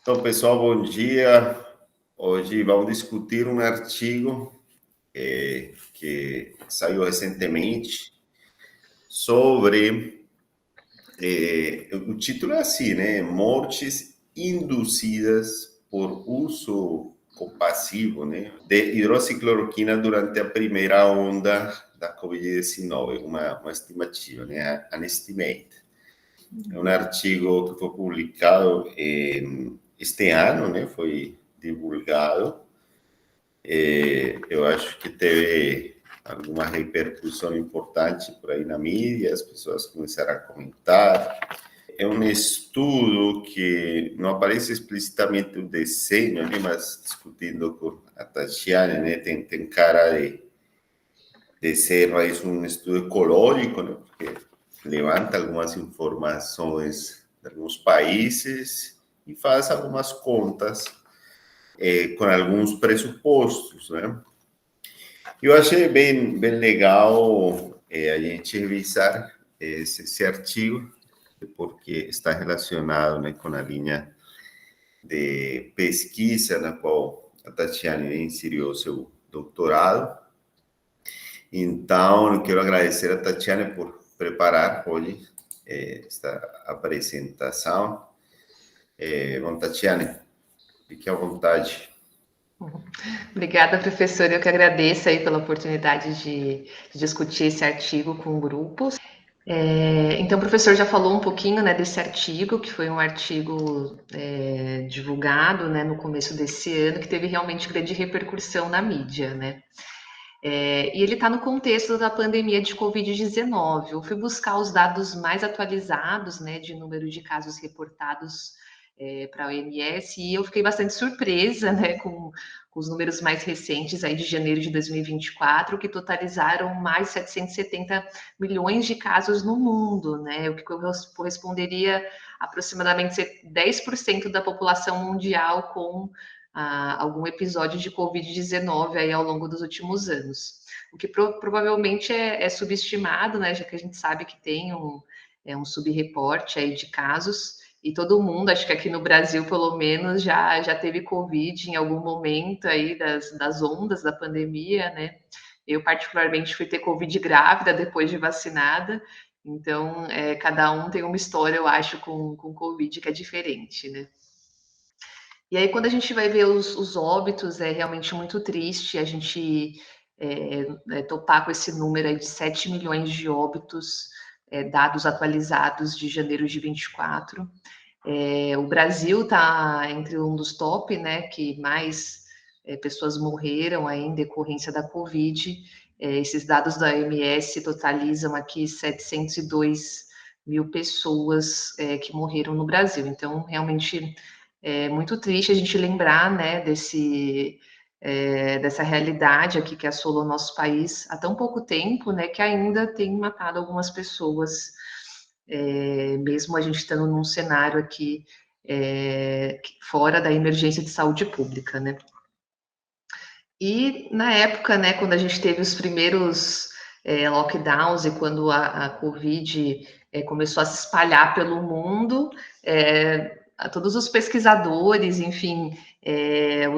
Então, pessoal, bom dia. Hoje vamos discutir um artigo que saiu recentemente sobre... o título é assim, né? Mortes induzidas por uso compassivo, né, de hidroxicloroquina durante a primeira onda da Covid-19, uma estimativa, né? An estimate. É um artigo que foi publicado este ano, né? Foi divulgado. Eu acho que teve alguma repercussão importante por aí na mídia, as pessoas começaram a comentar. É um estudo que não aparece explicitamente o desenho, né? Mas discutindo com a Tatiane, né? Tem cara de ser mais um estudo ecológico, né? Porque levanta algumas informações de alguns países e faz algumas contas com alguns pressupostos, né? Eu achei bem legal a gente revisar esse artigo, porque está relacionado, né, com a linha de pesquisa na qual a Tatiane inseriu seu doutorado. Então, eu quero agradecer a Tatiane por preparar hoje esta apresentação. Bom, Tatiane, fique à vontade. Obrigada, professor. Eu que agradeço aí pela oportunidade de discutir esse artigo com grupos. Então, o professor já falou um pouquinho, né, desse artigo, que foi um artigo divulgado, né, no começo desse ano, que teve realmente grande repercussão na mídia, né? E ele está no contexto da pandemia de Covid-19. Eu fui buscar os dados mais atualizados, né, de número de casos reportados para a OMS, e eu fiquei bastante surpresa, né, com os números mais recentes aí de janeiro de 2024, que totalizaram mais de 770 milhões de casos no mundo, né, o que corresponderia a aproximadamente 10% da população mundial com algum episódio de Covid-19 aí ao longo dos últimos anos. O que provavelmente é subestimado, né, já que a gente sabe que tem um subreporte aí de casos, e todo mundo, acho que aqui no Brasil, pelo menos, já teve Covid em algum momento aí das ondas da pandemia, né? Eu, particularmente, fui ter Covid grávida depois de vacinada, então cada um tem uma história, eu acho, com Covid que é diferente, né? E aí, quando a gente vai ver os óbitos, é realmente muito triste a gente topar com esse número aí de 7 milhões de óbitos, dados atualizados de janeiro de 24. O Brasil está entre um dos top, né, que mais pessoas morreram aí em decorrência da Covid. Esses dados da OMS totalizam aqui 702 mil pessoas que morreram no Brasil. Então, realmente é muito triste a gente lembrar, né, dessa realidade aqui que assolou o nosso país há tão pouco tempo, né, que ainda tem matado algumas pessoas, mesmo a gente estando num cenário aqui fora da emergência de saúde pública, né. E na época, né, quando a gente teve os primeiros lockdowns e quando a Covid começou a se espalhar pelo mundo, todos os pesquisadores, enfim,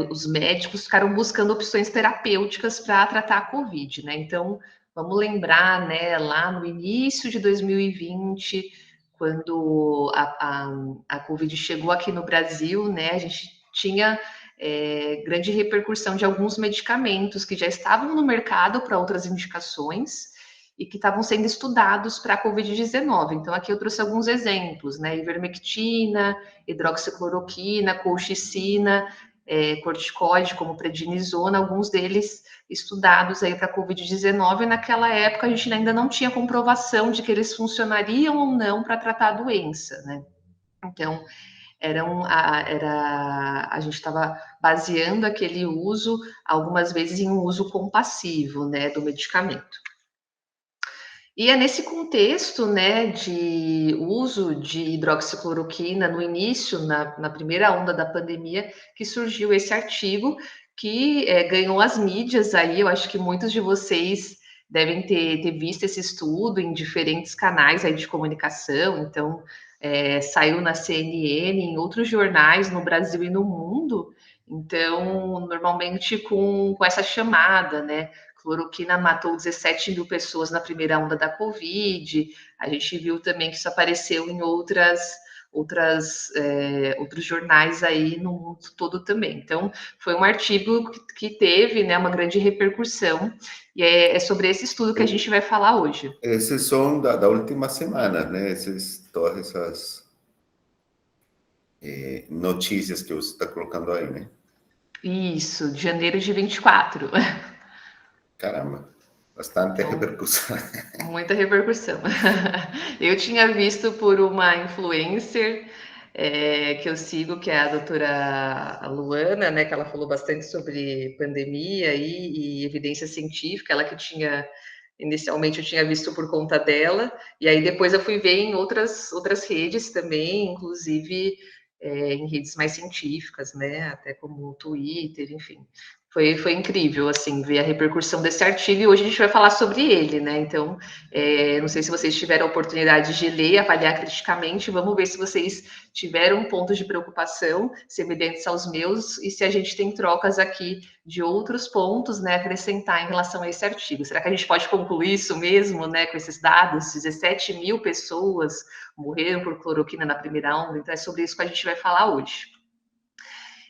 os médicos ficaram buscando opções terapêuticas para tratar a Covid, né? Então, vamos lembrar, né, lá no início de 2020, quando a Covid chegou aqui no Brasil, né, a gente tinha grande repercussão de alguns medicamentos que já estavam no mercado para outras indicações e que estavam sendo estudados para a Covid-19. Então, aqui eu trouxe alguns exemplos, né? Ivermectina, hidroxicloroquina, colchicina, corticoide, como prednisona, alguns deles estudados aí para a Covid-19. Naquela época, a gente ainda não tinha comprovação de que eles funcionariam ou não para tratar a doença, né? Então, a gente estava baseando aquele uso, algumas vezes, em um uso compassivo, né, do medicamento. E é nesse contexto, né, de uso de hidroxicloroquina no início, na primeira onda da pandemia, que surgiu esse artigo que ganhou as mídias aí. Eu acho que muitos de vocês devem ter visto esse estudo em diferentes canais aí de comunicação. Então, saiu na CNN, em outros jornais no Brasil e no mundo. Então, normalmente com essa chamada, né? Cloroquina matou 17 mil pessoas na primeira onda da Covid. A gente viu também que isso apareceu em outros jornais aí no mundo todo também. Então, foi um artigo que teve, né, uma grande repercussão, e é sobre esse estudo que a gente vai falar hoje. Esses são da última semana, né? Todas essas notícias que você está colocando aí, né? Isso, de janeiro de 24. Caramba, bastante Então, repercussão. muita repercussão. Eu tinha visto por uma influencer que eu sigo, que é a doutora Luana, né? Que ela falou bastante sobre pandemia e evidência científica. Ela que tinha, inicialmente eu tinha visto por conta dela, e aí depois eu fui ver em outras redes também, inclusive em redes mais científicas, né? Até como o Twitter, enfim. Foi incrível, assim, ver a repercussão desse artigo, e hoje a gente vai falar sobre ele, né? Então, não sei se vocês tiveram a oportunidade de ler, avaliar criticamente, vamos ver se vocês tiveram pontos de preocupação semelhantes aos meus, e se a gente tem trocas aqui de outros pontos, né, acrescentar em relação a esse artigo. Será que a gente pode concluir isso mesmo, né, com esses dados? 17 mil pessoas morreram por cloroquina na primeira onda, então é sobre isso que a gente vai falar hoje.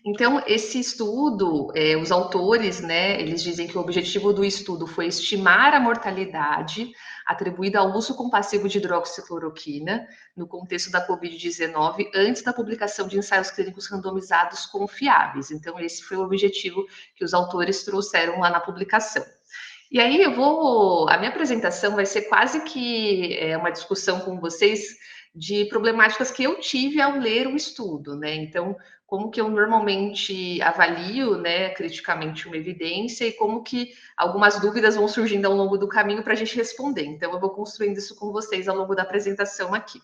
Então, esse estudo, os autores, né, eles dizem que o objetivo do estudo foi estimar a mortalidade atribuída ao uso compassivo de hidroxicloroquina no contexto da Covid-19 antes da publicação de ensaios clínicos randomizados confiáveis. Então, esse foi o objetivo que os autores trouxeram lá na publicação. E aí a minha apresentação vai ser quase que uma discussão com vocês de problemáticas que eu tive ao ler o estudo, né? Então, como que eu normalmente avalio, né, criticamente uma evidência e como que algumas dúvidas vão surgindo ao longo do caminho para a gente responder. Então, eu vou construindo isso com vocês ao longo da apresentação aqui.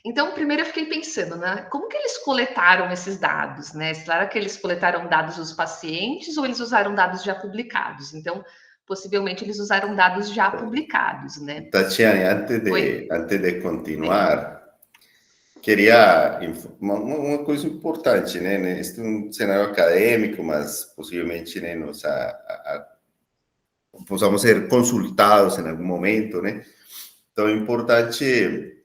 Então, primeiro eu fiquei pensando, né, como que eles coletaram esses dados, né? Será que eles coletaram dados dos pacientes ou eles usaram dados já publicados? Então, possivelmente eles usaram dados já publicados, né? Tatiane, Oi, antes de sim. continuar, queria uma coisa importante, né? Este é um cenário acadêmico, mas possivelmente, né, possamos ser consultados em algum momento, né? Então é importante,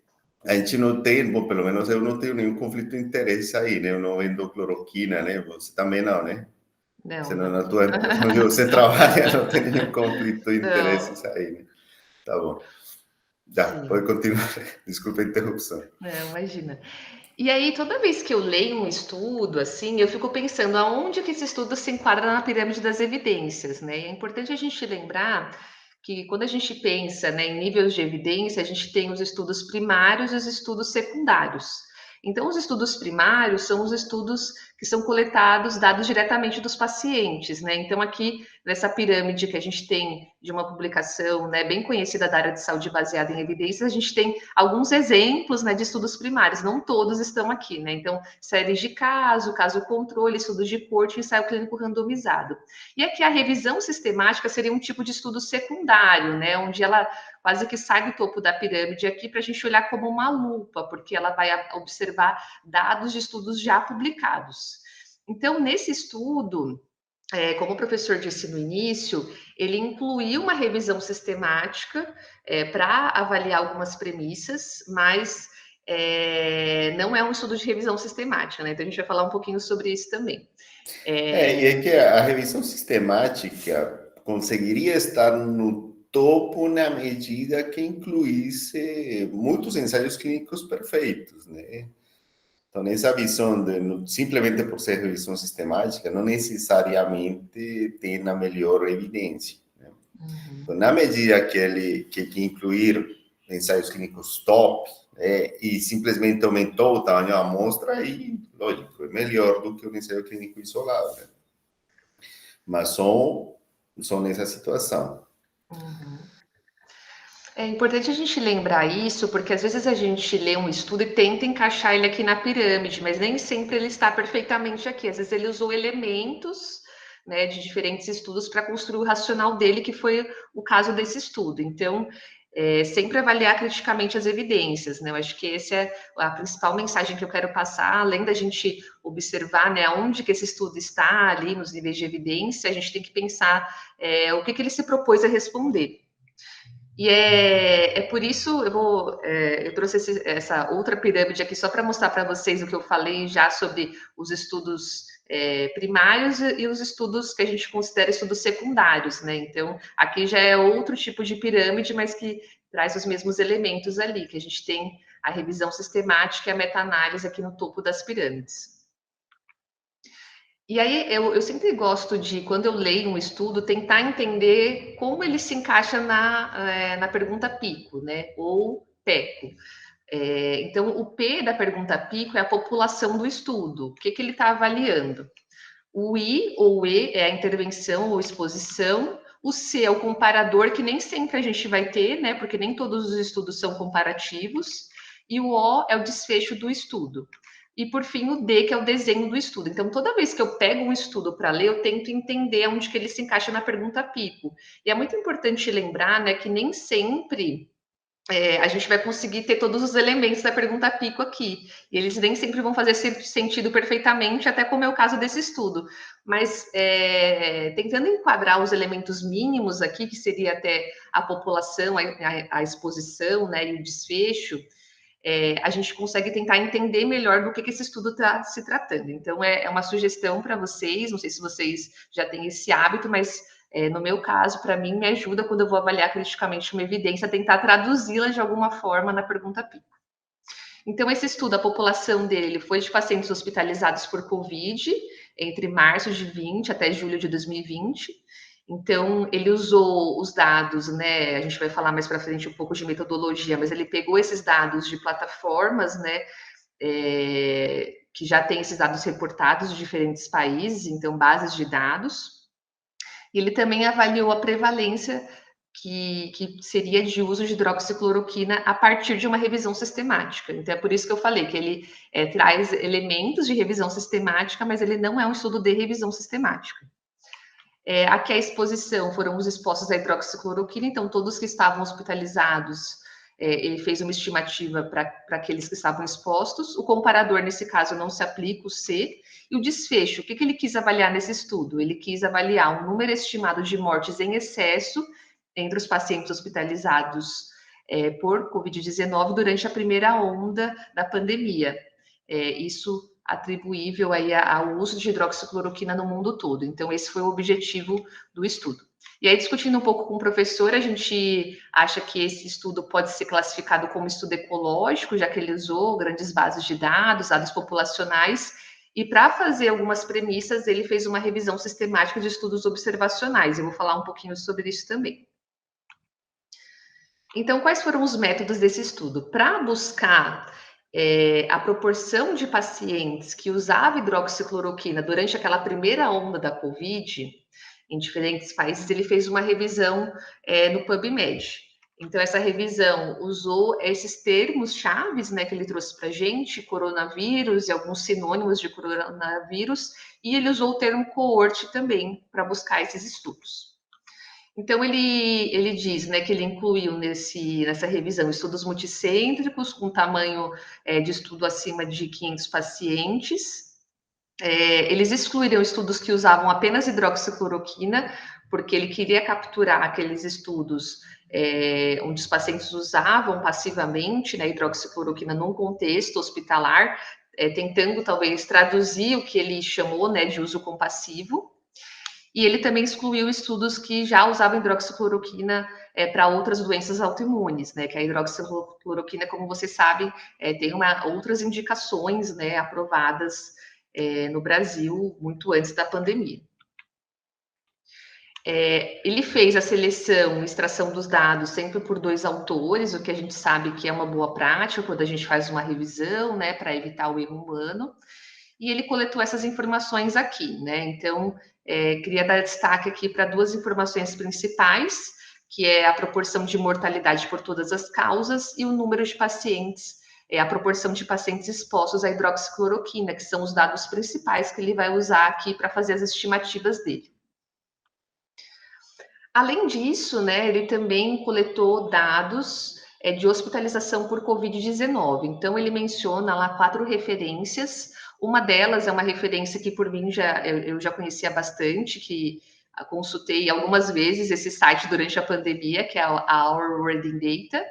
a gente não tem, bom, pelo menos eu não tenho nenhum conflito de interesse aí, né? Eu não vendo cloroquina, né? Você também não, né? Você Não, não, não. na tua, onde você trabalha não tem nenhum conflito de Não, interesses aí, né? Tá bom. Já, sim. pode continuar. Desculpa a interrupção. Não, imagina. E aí, toda vez que eu leio um estudo, assim, eu fico pensando aonde que esse estudo se enquadra na pirâmide das evidências, né? E é importante a gente lembrar que quando a gente pensa, né, em níveis de evidência, a gente tem os estudos primários e os estudos secundários. Então, os estudos primários são os estudos que são coletados dados diretamente dos pacientes, né? Então, aqui nessa pirâmide que a gente tem de uma publicação, né, bem conhecida da área de saúde baseada em evidências, a gente tem alguns exemplos, né, de estudos primários, não todos estão aqui, né? Então, séries de caso controle, estudos de corte, ensaio clínico randomizado. E aqui a revisão sistemática seria um tipo de estudo secundário, né, onde ela quase que sai do topo da pirâmide aqui para a gente olhar como uma lupa, porque ela vai observar dados de estudos já publicados. Então, nesse estudo, como o professor disse no início, ele incluiu uma revisão sistemática para avaliar algumas premissas, mas não é um estudo de revisão sistemática, né? Então a gente vai falar um pouquinho sobre isso também. E é que a revisão sistemática conseguiria estar no topo na medida que incluísse muitos ensaios clínicos perfeitos, né? Então, nessa visão, simplesmente por ser revisão sistemática, não necessariamente tem a melhor evidência, né? Uhum. Então, na medida que ele que incluir ensaios clínicos top, né, e simplesmente aumentou o tamanho da amostra, aí, lógico, é melhor do que o ensaio clínico isolado, né? Mas são nessa situação. Uhum. É importante a gente lembrar isso, porque às vezes a gente lê um estudo e tenta encaixar ele aqui na pirâmide, mas nem sempre ele está perfeitamente aqui. Às vezes ele usou elementos, né, de diferentes estudos para construir o racional dele, que foi o caso desse estudo. Então, sempre avaliar criticamente as evidências, né? Eu acho que essa é a principal mensagem que eu quero passar, além da gente observar, né, onde que esse estudo está ali nos níveis de evidência, a gente tem que pensar o que ele se propôs a responder. E é por isso eu trouxe essa outra pirâmide aqui só para mostrar para vocês o que eu falei já sobre os estudos primários e os estudos que a gente considera estudos secundários, né? Então, aqui já é outro tipo de pirâmide, mas que traz os mesmos elementos ali, que a gente tem a revisão sistemática e a meta-análise aqui no topo das pirâmides. E aí eu sempre gosto de, quando eu leio um estudo, tentar entender como ele se encaixa na pergunta pico, né? Ou PECO. Então, o P da pergunta pico é a população do estudo. O que ele está avaliando? O I ou E é a intervenção ou exposição. O C é o comparador, que nem sempre a gente vai ter, né? Porque nem todos os estudos são comparativos. E o O é o desfecho do estudo. E por fim o D, que é o desenho do estudo. Então, toda vez que eu pego um estudo para ler, eu tento entender onde que ele se encaixa na pergunta pico. E é muito importante lembrar, né, que nem sempre a gente vai conseguir ter todos os elementos da pergunta pico aqui. E eles nem sempre vão fazer sentido perfeitamente, até como é o caso desse estudo. Mas tentando enquadrar os elementos mínimos aqui, que seria até a população, a exposição, né, e o desfecho, a gente consegue tentar entender melhor do que esse estudo está se tratando. Então, é uma sugestão para vocês, não sei se vocês já têm esse hábito, mas no meu caso, para mim, me ajuda quando eu vou avaliar criticamente uma evidência, a tentar traduzi-la de alguma forma na pergunta pico. Então, esse estudo, a população dele foi de pacientes hospitalizados por Covid, entre março de 20 até julho de 2020. Então, ele usou os dados, né? A gente vai falar mais para frente um pouco de metodologia, mas ele pegou esses dados de plataformas, né? Que já tem esses dados reportados de diferentes países, então, bases de dados. E ele também avaliou a prevalência que seria de uso de hidroxicloroquina a partir de uma revisão sistemática. Então, é por isso que eu falei que ele traz elementos de revisão sistemática, mas ele não é um estudo de revisão sistemática. Aqui a exposição foram os expostos à hidroxicloroquina, então todos que estavam hospitalizados, ele fez uma estimativa para aqueles que estavam expostos. O comparador, nesse caso, não se aplica, o C. E o desfecho, o que ele quis avaliar nesse estudo? Ele quis avaliar um número estimado de mortes em excesso entre os pacientes hospitalizados por Covid-19 durante a primeira onda da pandemia. Isso atribuível aí ao uso de hidroxicloroquina no mundo todo. Então, esse foi o objetivo do estudo. E aí, discutindo um pouco com o professor, a gente acha que esse estudo pode ser classificado como estudo ecológico, já que ele usou grandes bases de dados, dados populacionais, e para fazer algumas premissas, ele fez uma revisão sistemática de estudos observacionais. Eu vou falar um pouquinho sobre isso também. Então, quais foram os métodos desse estudo? Para buscar a proporção de pacientes que usavam hidroxicloroquina durante aquela primeira onda da Covid, em diferentes países, ele fez uma revisão no PubMed. Então, essa revisão usou esses termos chaves, né, que ele trouxe para a gente, coronavírus e alguns sinônimos de coronavírus, e ele usou o termo coorte também para buscar esses estudos. Então, ele diz, né, que ele incluiu nessa revisão estudos multicêntricos com tamanho de estudo acima de 500 pacientes. Eles excluíram estudos que usavam apenas hidroxicloroquina, porque ele queria capturar aqueles estudos onde os pacientes usavam passivamente, né, hidroxicloroquina num contexto hospitalar, tentando talvez traduzir o que ele chamou, né, de uso compassivo. E ele também excluiu estudos que já usavam hidroxicloroquina para outras doenças autoimunes, né? Que a hidroxicloroquina, como você sabe, tem outras indicações, né, aprovadas no Brasil muito antes da pandemia. Ele fez a seleção, extração dos dados sempre por 2 autores, o que a gente sabe que é uma boa prática quando a gente faz uma revisão, né, para evitar o erro humano. E ele coletou essas informações aqui, né? Então, queria dar destaque aqui para 2 informações principais, que é a proporção de mortalidade por todas as causas e o número de pacientes, a proporção de pacientes expostos à hidroxicloroquina, que são os dados principais que ele vai usar aqui para fazer as estimativas dele. Além disso, né, ele também coletou dados de hospitalização por Covid-19. Então, ele menciona lá 4 referências. Uma delas é uma referência que, por mim, eu já conhecia bastante, que consultei algumas vezes esse site durante a pandemia, que é a Our World in Data.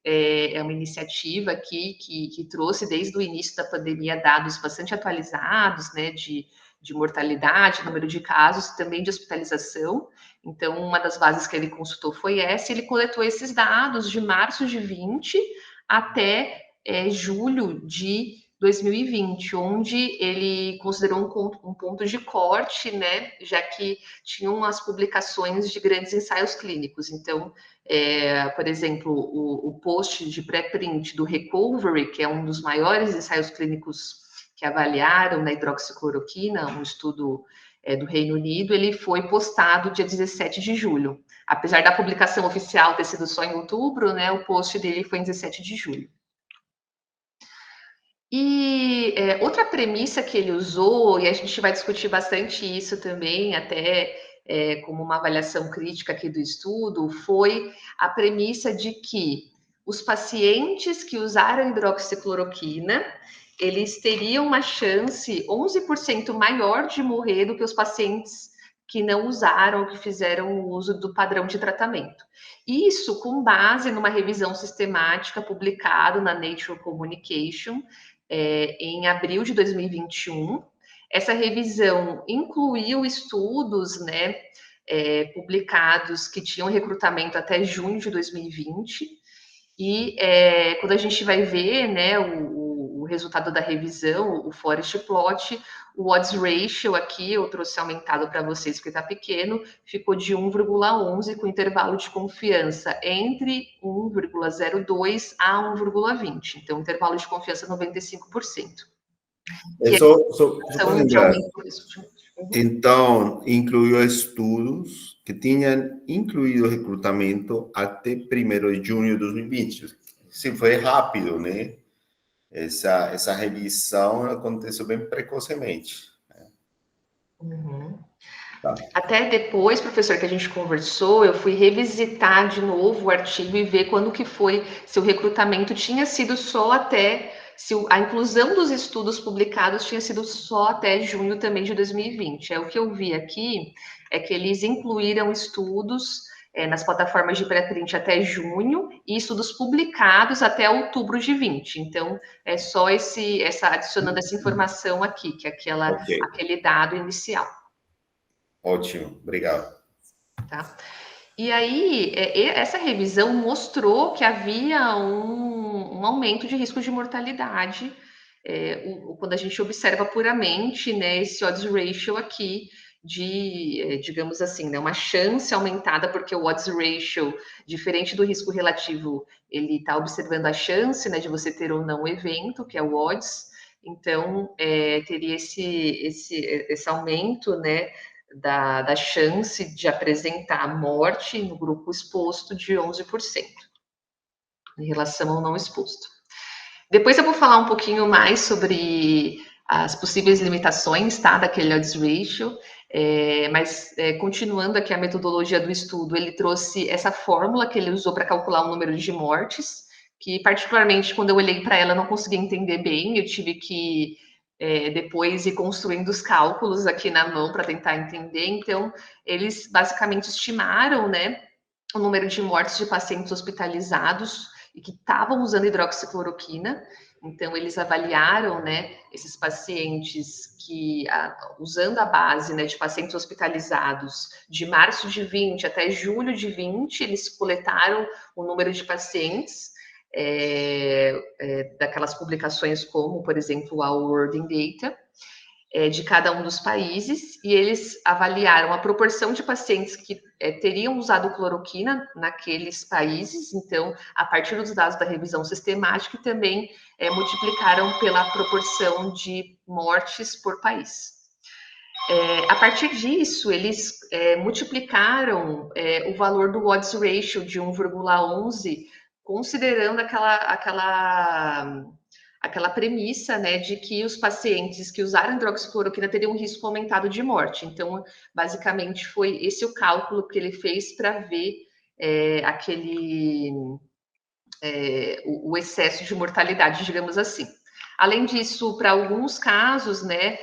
É uma iniciativa aqui que trouxe desde o início da pandemia dados bastante atualizados, né, de mortalidade, número de casos e também de hospitalização. Então, uma das bases que ele consultou foi essa, e ele coletou esses dados de março de 20 até julho de 2020, onde ele considerou um ponto de corte, né, já que tinham as publicações de grandes ensaios clínicos. Então, por exemplo, o post de pré-print do Recovery, que é um dos maiores ensaios clínicos que avaliaram na hidroxicloroquina, um estudo do Reino Unido, ele foi postado dia 17 de julho. Apesar da publicação oficial ter sido só em outubro, né, o post dele foi em 17 de julho. E outra premissa que ele usou, e a gente vai discutir bastante isso também, até como uma avaliação crítica aqui do estudo, foi a premissa de que os pacientes que usaram hidroxicloroquina, eles teriam uma chance 11% maior de morrer do que os pacientes que não usaram, que fizeram o uso do padrão de tratamento. Isso com base numa revisão sistemática publicada na Nature Communication, em abril de 2021. Essa revisão incluiu estudos, né, publicados que tinham recrutamento até junho de 2020. E quando a gente vai ver, né, o resultado da revisão, o forest plot, o odds ratio aqui, eu trouxe aumentado para vocês porque está pequeno, ficou de 1,11 com intervalo de confiança entre 1,02 a 1,20. Então, intervalo de confiança 95%. Só para lembrar, então, incluiu estudos que tinham incluído recrutamento até 1º de junho de 2020. Sim, foi rápido, né? Essa revisão aconteceu bem precocemente. Uhum. Tá. Até depois, professor, que a gente conversou, eu fui revisitar de novo o artigo e ver quando que foi, se o recrutamento tinha sido só até, se a inclusão dos estudos publicados tinha sido só até junho também de 2020. O que eu vi aqui é que eles incluíram estudos nas plataformas de pré-print até junho e estudos publicados até outubro de 20. Então, é só adicionando essa informação aqui, que é aquele dado inicial. Ótimo, obrigado. Tá? E aí, essa revisão mostrou que havia um aumento de risco de mortalidade quando a gente observa puramente, né, esse odds ratio aqui de, digamos assim, né, uma chance aumentada, porque o odds ratio, diferente do risco relativo, ele está observando a chance, né, de você ter ou não o evento, que é o odds. Então, teria esse aumento, né, da chance de apresentar morte no grupo exposto de 11%, em relação ao não exposto. Depois eu vou falar um pouquinho mais sobre as possíveis limitações, tá, daquele odds ratio, mas continuando aqui a metodologia do estudo, ele trouxe essa fórmula que ele usou para calcular o número de mortes, que particularmente quando eu olhei para ela eu não consegui entender bem, eu tive que depois ir construindo os cálculos aqui na mão para tentar entender. Então, eles basicamente estimaram, né, o número de mortes de pacientes hospitalizados e que estavam usando hidroxicloroquina. Então, eles avaliaram, né, esses pacientes que, usando a base, né, de pacientes hospitalizados de março de 20 até julho de 20, eles coletaram o número de pacientes daquelas publicações como, por exemplo, a World in Data, de cada um dos países, e eles avaliaram a proporção de pacientes que teriam usado cloroquina naqueles países. Então, a partir dos dados da revisão sistemática, e também multiplicaram pela proporção de mortes por país. A partir disso, eles multiplicaram o valor do odds ratio de 1,11, considerando aquela premissa, né, de que os pacientes que usaram hidroxicloroquina teriam um risco aumentado de morte. Então, basicamente, foi esse o cálculo que ele fez para ver o excesso de mortalidade, digamos assim. Além disso, para alguns casos, né,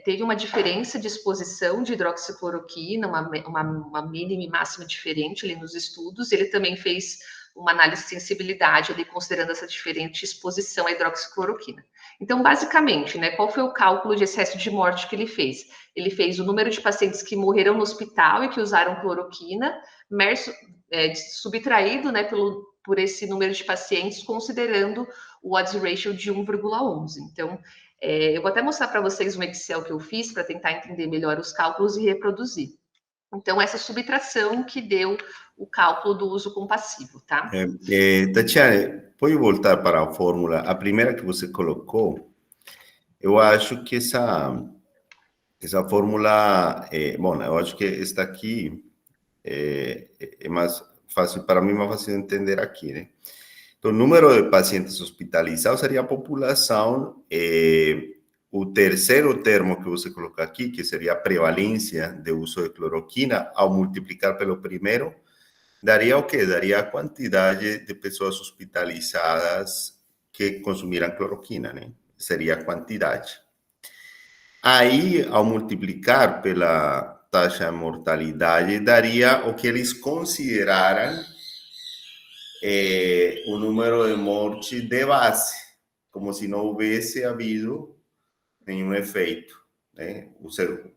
teve uma diferença de exposição de hidroxicloroquina, uma mínima e máxima diferente ali nos estudos. Ele também fez uma análise de sensibilidade ali, considerando essa diferente exposição à hidroxicloroquina. Então, basicamente, né, qual foi o cálculo de excesso de morte que ele fez? Ele fez o número de pacientes que morreram no hospital e que usaram cloroquina, subtraído, né, por esse número de pacientes, considerando o odds ratio de 1,11. Então, eu vou até mostrar para vocês um Excel que eu fiz para tentar entender melhor os cálculos e reproduzir. Então, essa subtração que deu o cálculo do uso compassivo, tá? Tatiane, pode voltar para a fórmula? A primeira que você colocou, eu acho que essa fórmula, bom, eu acho que esta aqui é mais fácil, para mim, mais fácil de entender aqui, né? Então, o número de pacientes hospitalizados seria a população, o terceiro termo que você coloca aqui, que seria a prevalência de uso de cloroquina, ao multiplicar pelo primeiro, daria o quê? Daria a quantidade de pessoas hospitalizadas que consumiram cloroquina, né? Seria a quantidade. Aí, ao multiplicar pela taxa de mortalidade, daria o que eles consideraram o número de mortes de base, como se não houvesse havido nenhum efeito, né?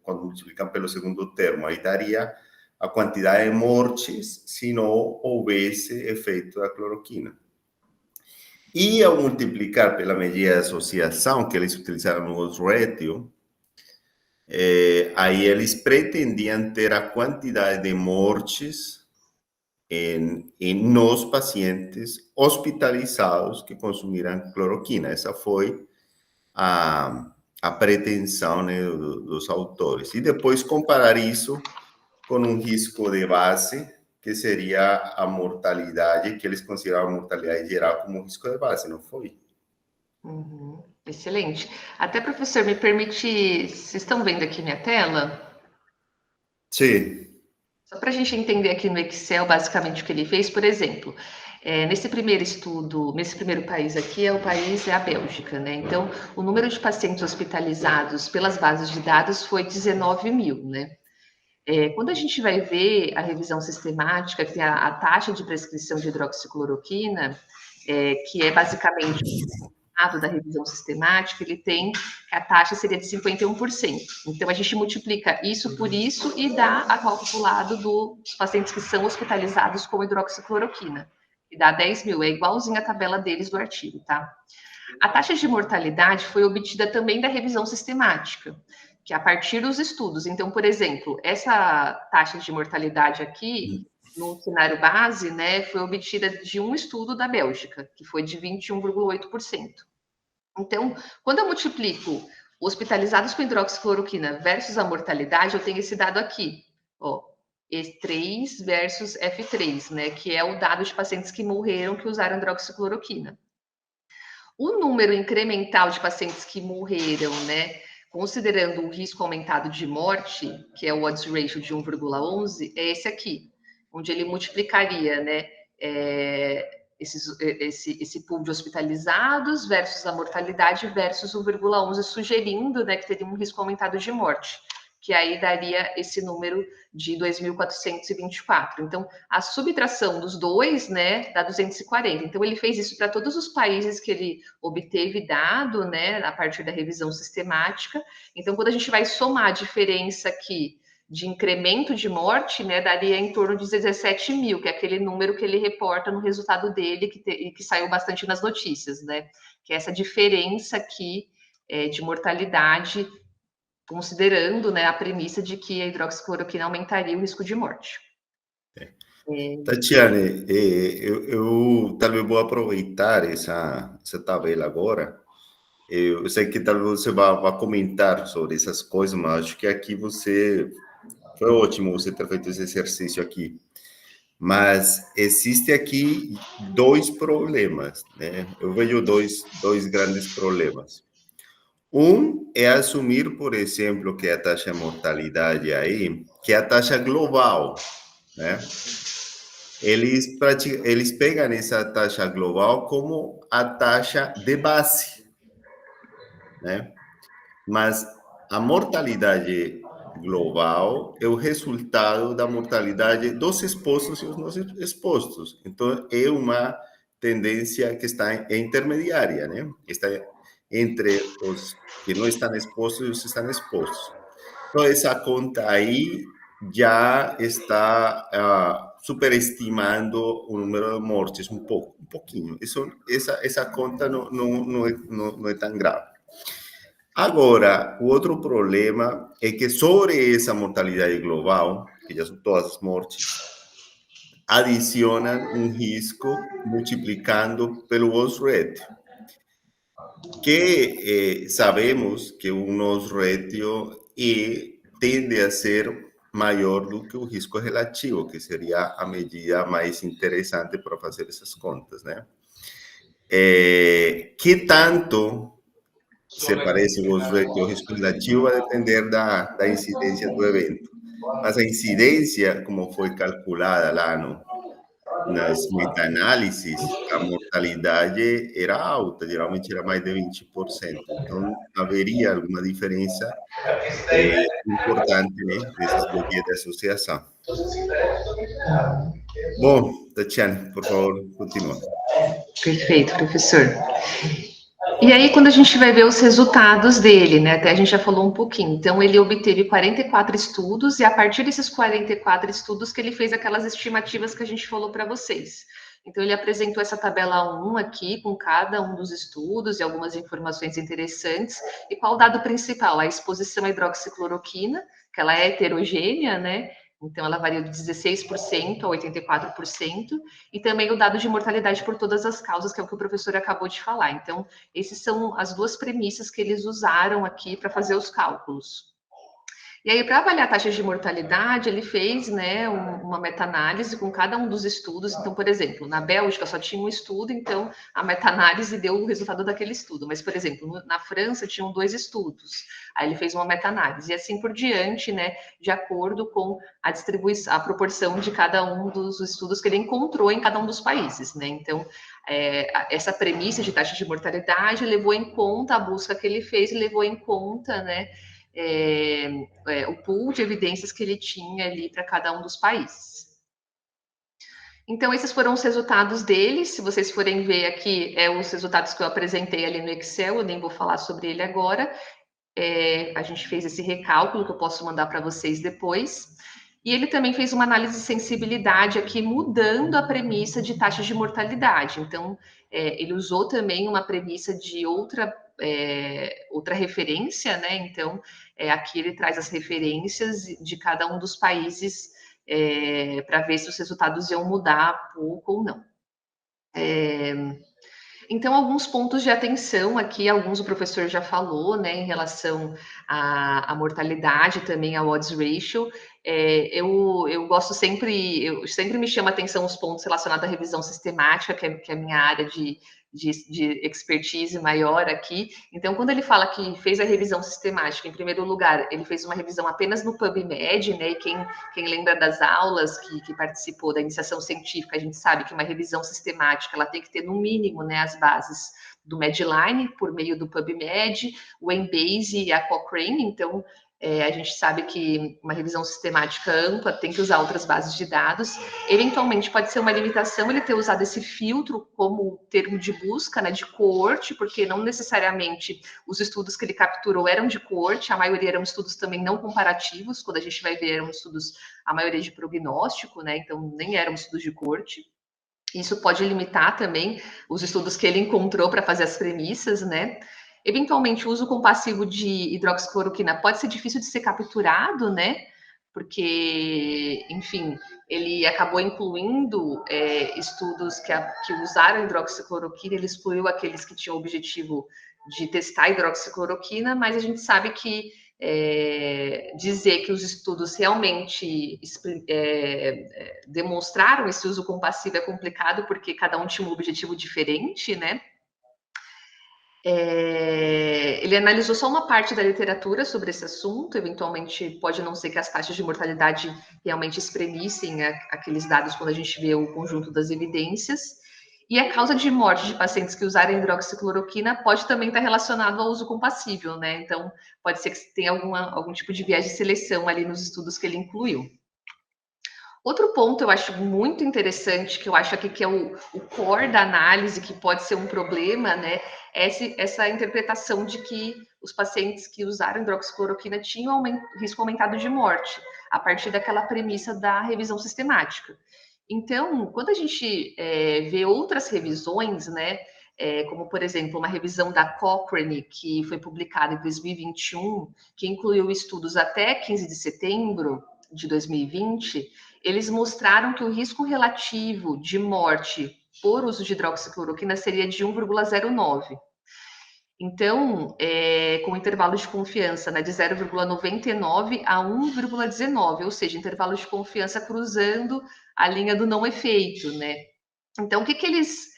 Quando multiplicam pelo segundo termo, aí daria a quantidade de mortes se não houvesse efeito da cloroquina. E ao multiplicar pela medida de associação que eles utilizaram no odds ratio, aí eles pretendiam ter a quantidade de mortes nos pacientes hospitalizados que consumiram cloroquina. Essa foi a pretensão, né, dos autores. E depois comparar isso com um risco de base, que seria a mortalidade, que eles consideravam a mortalidade geral como um risco de base, não foi? Uhum, excelente. Até, professor, me permite, vocês estão vendo aqui minha tela? Sim. Só para a gente entender aqui no Excel, basicamente, o que ele fez, por exemplo, nesse primeiro estudo, nesse primeiro país aqui, o país é a Bélgica, né? Então, o número de pacientes hospitalizados pelas bases de dados foi 19 mil, né? Quando a gente vai ver a revisão sistemática, que é a taxa de prescrição de hidroxicloroquina, que é basicamente da revisão sistemática, ele tem a taxa seria de 51%. Então, a gente multiplica isso por isso e dá a calculado dos pacientes que são hospitalizados com hidroxicloroquina, que dá 10 mil, é igualzinho a tabela deles do artigo, tá? A taxa de mortalidade foi obtida também da revisão sistemática, que é a partir dos estudos. Então, por exemplo, essa taxa de mortalidade aqui, no cenário base, né, foi obtida de um estudo da Bélgica, que foi de 21,8%. Então, quando eu multiplico hospitalizados com hidroxicloroquina versus a mortalidade, eu tenho esse dado aqui, ó, E3 versus F3, né, que é o dado de pacientes que morreram que usaram hidroxicloroquina. O número incremental de pacientes que morreram, né, considerando o risco aumentado de morte, que é o odds ratio de 1,11, é esse aqui, onde ele multiplicaria, né, esse pool de hospitalizados versus a mortalidade versus 1,11, sugerindo, né, que teria um risco aumentado de morte, que aí daria esse número de 2.424. Então, a subtração dos dois, né, dá 240. Então, ele fez isso para todos os países que ele obteve dado, né, a partir da revisão sistemática. Então, quando a gente vai somar a diferença aqui de incremento de morte, né, daria em torno de 17 mil, que é aquele número que ele reporta no resultado dele, que saiu bastante nas notícias, né, que é essa diferença aqui de mortalidade, considerando, né, a premissa de que a hidroxicloroquina aumentaria o risco de morte. Tatiane, eu talvez vou aproveitar essa tabela agora. Eu sei que talvez você vá comentar sobre essas coisas, mas acho que aqui foi ótimo você ter feito esse exercício aqui. Mas existe aqui dois problemas, né? Eu vejo dois grandes problemas. Um é assumir, por exemplo, que a taxa de mortalidade aí, que é a taxa global, né? Eles pegam essa taxa global como a taxa de base, né? Mas a mortalidade global é o resultado da mortalidade dos expostos e os não expostos. Então, é uma tendência que está intermediária, né? Está entre os que não estão expostos e os que estão expostos. Então, essa conta aí já está superestimando o número de mortes um pouquinho. Essa conta não é tão grave. Agora, o outro problema é que sobre essa mortalidade global, que já são todas as mortes, adicionam um risco multiplicando pelo odds ratio, que sabemos que o odds ratio tende a ser maior do que o risco relativo, que seria a medida mais interessante para fazer essas contas, né? Que tanto se parece o risco relativo vai depender da incidência do evento. Mas a incidência, como foi calculada lá nas meta-análises, a mortalidade era alta, geralmente era mais de 20%. Então, haveria alguma diferença importante, né, nessas medidas de associação. Bom, Tatiana, por favor, continua. Perfeito, professor. E aí, quando a gente vai ver os resultados dele, né? Até a gente já falou um pouquinho. Então, ele obteve 44 estudos, e a partir desses 44 estudos que ele fez aquelas estimativas que a gente falou para vocês. Então, ele apresentou essa tabela 1 aqui, com cada um dos estudos e algumas informações interessantes. E qual o dado principal? A exposição à hidroxicloroquina, que ela é heterogênea, né? Então, ela varia de 16% a 84%, e também o dado de mortalidade por todas as causas, que é o que o professor acabou de falar. Então, essas são as duas premissas que eles usaram aqui para fazer os cálculos. E aí, para avaliar a taxa de mortalidade, ele fez, né, uma meta-análise com cada um dos estudos. Então, por exemplo, na Bélgica só tinha um estudo, então a meta-análise deu o resultado daquele estudo. Mas, por exemplo, na França tinham 2 estudos. Aí ele fez uma meta-análise e assim por diante, né, de acordo com a distribuição, a proporção de cada um dos estudos que ele encontrou em cada um dos países, né? Então, essa premissa de taxa de mortalidade levou em conta a busca que ele fez, levou em conta, né, o pool de evidências que ele tinha ali para cada um dos países. Então, esses foram os resultados dele. Se vocês forem ver aqui, os resultados que eu apresentei ali no Excel, eu nem vou falar sobre ele agora. A gente fez esse recálculo que eu posso mandar para vocês depois. E ele também fez uma análise de sensibilidade aqui, mudando a premissa de taxa de mortalidade. Então, ele usou também uma premissa de outra referência, né? Então, aqui ele traz as referências de cada um dos países para ver se os resultados iam mudar pouco ou não. Então, alguns pontos de atenção aqui, alguns o professor já falou, né, em relação à mortalidade, também ao odds ratio. Eu gosto sempre, eu sempre me chama a atenção os pontos relacionados à revisão sistemática, que é a minha área de expertise maior aqui. Então, quando ele fala que fez a revisão sistemática, em primeiro lugar, ele fez uma revisão apenas no PubMed, né, e quem lembra das aulas que participou da iniciação científica, a gente sabe que uma revisão sistemática, ela tem que ter, no mínimo, né, as bases do Medline, por meio do PubMed, o Embase e a Cochrane. Então, a gente sabe que uma revisão sistemática ampla tem que usar outras bases de dados. Eventualmente, pode ser uma limitação ele ter usado esse filtro como termo de busca, né, de coorte, porque não necessariamente os estudos que ele capturou eram de coorte, a maioria eram estudos também não comparativos, quando a gente vai ver, eram estudos, a maioria de prognóstico, né, então nem eram estudos de coorte. Isso pode limitar também os estudos que ele encontrou para fazer as premissas, né? Eventualmente, o uso compassivo de hidroxicloroquina pode ser difícil de ser capturado, né? Porque, enfim, ele acabou incluindo estudos que usaram hidroxicloroquina, ele excluiu aqueles que tinham o objetivo de testar a hidroxicloroquina, mas a gente sabe que dizer que os estudos realmente demonstraram esse uso compassivo é complicado, porque cada um tinha um objetivo diferente, né? Ele analisou só uma parte da literatura sobre esse assunto, eventualmente pode não ser que as taxas de mortalidade realmente espremissem aqueles dados quando a gente vê o conjunto das evidências, e a causa de morte de pacientes que usaram hidroxicloroquina pode também estar relacionado ao uso compassível, né? Então, pode ser que tenha algum tipo de viés de seleção ali nos estudos que ele incluiu. Outro ponto eu acho muito interessante, que eu acho aqui que é o core da análise, que pode ser um problema, né? É essa interpretação de que os pacientes que usaram hidroxicloroquina tinham risco aumentado de morte, a partir daquela premissa da revisão sistemática. Então, quando a gente vê outras revisões, né? Como, por exemplo, uma revisão da Cochrane, que foi publicada em 2021, que incluiu estudos até 15 de setembro de 2020, eles mostraram que o risco relativo de morte por uso de hidroxicloroquina seria de 1,09. Então, com intervalo de confiança, né, de 0,99 a 1,19, ou seja, intervalo de confiança cruzando a linha do não efeito, né? Então, o que eles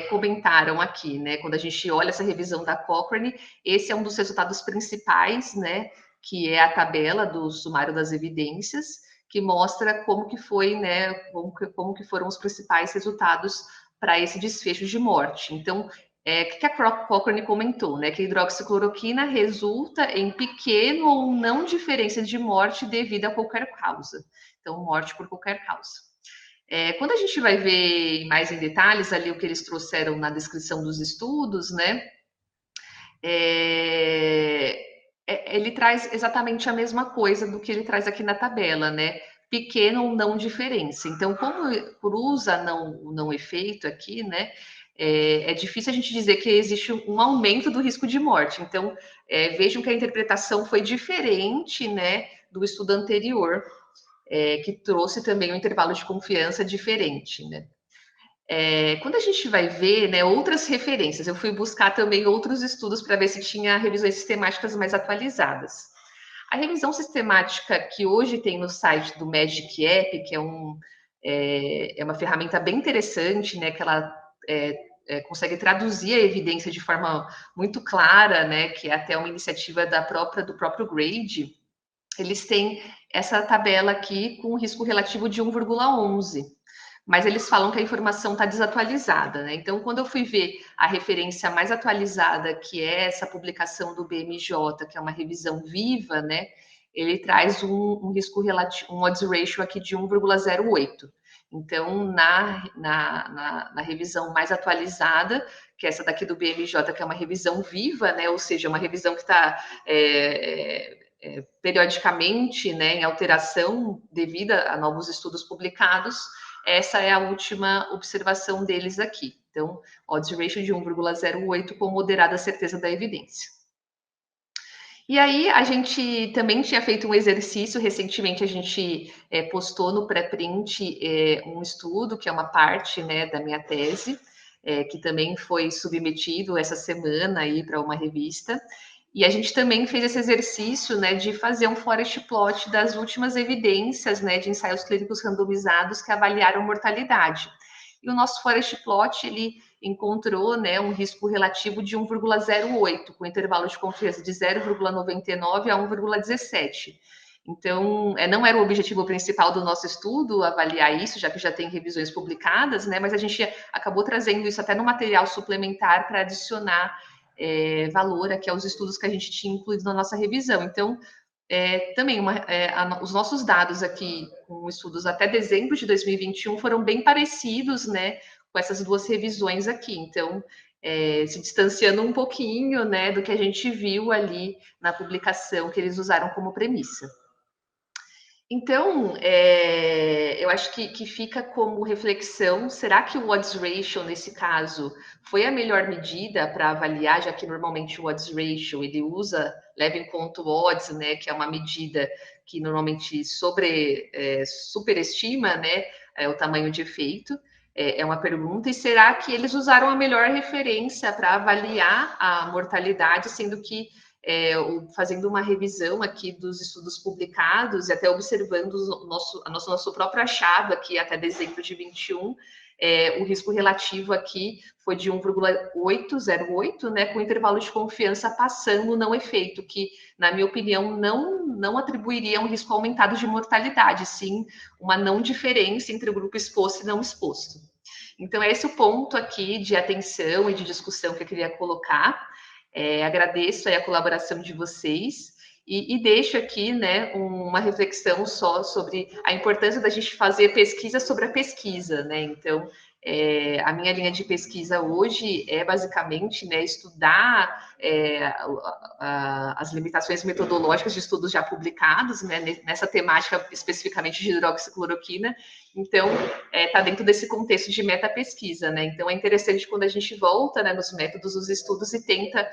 comentaram aqui, né? Quando a gente olha essa revisão da Cochrane, esse é um dos resultados principais, né? Que é a tabela do sumário das evidências, que mostra como que foi, né? Como que foram os principais resultados para esse desfecho de morte. Então, o que a Cochrane comentou, né? Que a hidroxicloroquina resulta em pequeno ou não diferença de morte devido a qualquer causa. Então, morte por qualquer causa. Quando a gente vai ver mais em detalhes ali o que eles trouxeram na descrição dos estudos, né? Ele traz exatamente a mesma coisa do que ele traz aqui na tabela, né? Pequena ou não diferença. Então, como cruza não efeito aqui, né? É difícil a gente dizer que existe um aumento do risco de morte. Então, vejam que a interpretação foi diferente, né, do estudo anterior, que trouxe também um intervalo de confiança diferente, né? Quando a gente vai ver, né, outras referências, eu fui buscar também outros estudos para ver se tinha revisões sistemáticas mais atualizadas. A revisão sistemática que hoje tem no site do Magic App, que é uma ferramenta bem interessante, né, que ela consegue traduzir a evidência de forma muito clara, né, que é até uma iniciativa do próprio Grade. Eles têm essa tabela aqui com um risco relativo de 1,11, mas eles falam que a informação está desatualizada, né? Então, quando eu fui ver a referência mais atualizada, que é essa publicação do BMJ, que é uma revisão viva, né? Ele traz um risco relativo, um odds ratio aqui de 1,08. Então, na revisão mais atualizada, que é essa daqui do BMJ, que é uma revisão viva, né? Ou seja, uma revisão que está periodicamente, né, em alteração devido a novos estudos publicados, essa é a última observação deles aqui. Então, odds ratio de 1,08 com moderada certeza da evidência. E aí, a gente também tinha feito um exercício, recentemente a gente postou no pré-print um estudo, que é uma parte, né, da minha tese, que também foi submetido essa semana aí para uma revista. E a gente também fez esse exercício, né, de fazer um forest plot das últimas evidências, né, de ensaios clínicos randomizados que avaliaram mortalidade. E o nosso forest plot, ele encontrou, né, um risco relativo de 1,08, com intervalo de confiança de 0,99 a 1,17. Então, não era o objetivo principal do nosso estudo avaliar isso, já que já tem revisões publicadas, né, mas a gente acabou trazendo isso até no material suplementar para adicionar valor aqui aos estudos que a gente tinha incluído na nossa revisão. Então, também os nossos dados aqui com estudos até dezembro de 2021 foram bem parecidos, né, com essas duas revisões aqui. Então, se distanciando um pouquinho, né, do que a gente viu ali na publicação que eles usaram como premissa. Então, eu acho que fica como reflexão, será que o odds ratio, nesse caso, foi a melhor medida para avaliar, já que normalmente o odds ratio, ele leva em conta o odds, né, que é uma medida que normalmente superestima, né, o tamanho de efeito, é uma pergunta, e será que eles usaram a melhor referência para avaliar a mortalidade, sendo que fazendo uma revisão aqui dos estudos publicados e até observando a nosso próprio achado aqui até dezembro de 21, o risco relativo aqui foi de 1,808, né, com intervalo de confiança passando o não efeito, que, na minha opinião, não atribuiria um risco aumentado de mortalidade, sim uma não diferença entre o grupo exposto e não exposto. Então, esse é o ponto aqui de atenção e de discussão que eu queria colocar. Agradeço aí a colaboração de vocês e deixo aqui, né, uma reflexão só sobre a importância da gente fazer pesquisa sobre a pesquisa, né? Então, a minha linha de pesquisa hoje é basicamente, né, estudar as limitações metodológicas de estudos já publicados, né, nessa temática especificamente de hidroxicloroquina. Então, está dentro desse contexto de metapesquisa, né? Então, é interessante quando a gente volta, né, nos métodos dos estudos e tenta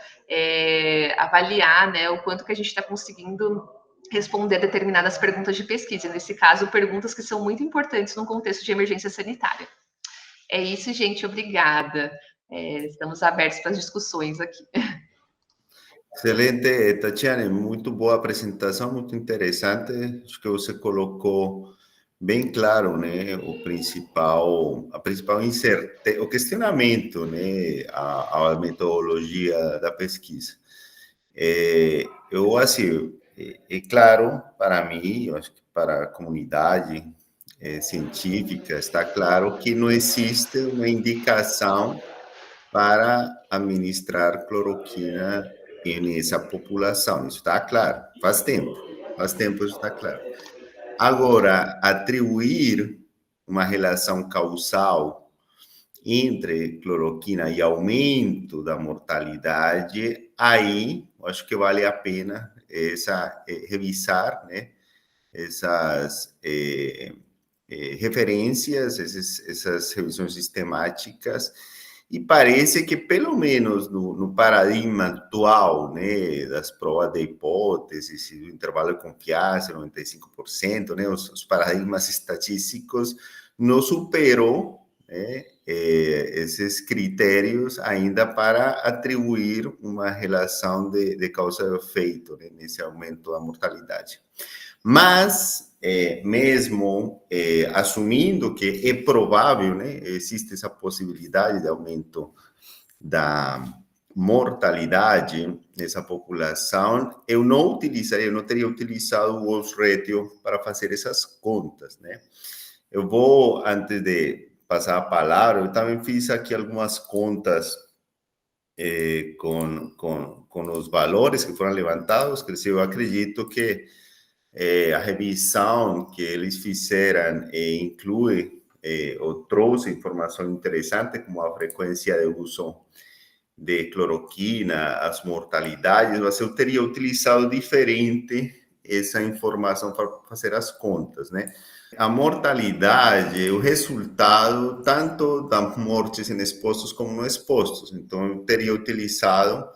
avaliar, né, o quanto que a gente está conseguindo responder determinadas perguntas de pesquisa. Nesse caso, perguntas que são muito importantes num contexto de emergência sanitária. É isso, gente. Obrigada. Estamos abertos para as discussões aqui. Excelente, Tatiane, muito boa apresentação, muito interessante. Acho que você colocou bem claro, né, a principal incerteza, o questionamento, né, a metodologia da pesquisa. Assim, claro para mim, eu acho que para a comunidade científica, está claro que não existe uma indicação para administrar cloroquina nessa população. Isso está claro, faz tempo isso está claro. Agora, atribuir uma relação causal entre cloroquina e aumento da mortalidade, aí eu acho que vale a pena revisar, né, essas referências, essas revisões sistemáticas, e parece que, pelo menos no paradigma atual, né, das provas de hipóteses e do intervalo de confiança, 95%, né, os paradigmas estatísticos, não superou, né, esses critérios ainda para atribuir uma relação de causa e efeito, né, nesse aumento da mortalidade. Mas, mesmo assumindo que é provável, né, existe essa possibilidade de aumento da mortalidade nessa população, eu não teria utilizado o odds ratio para fazer essas contas, né? Eu vou, antes de passar a palavra, eu também fiz aqui algumas contas com os valores que foram levantados, que eu acredito que a revisão que eles fizeram inclui ou trouxe informação interessante, como a frequência de uso de cloroquina, as mortalidades, mas eu teria utilizado diferente essa informação para fazer as contas, né? A mortalidade é o resultado tanto das mortes em expostos como não expostos. Então, eu teria utilizado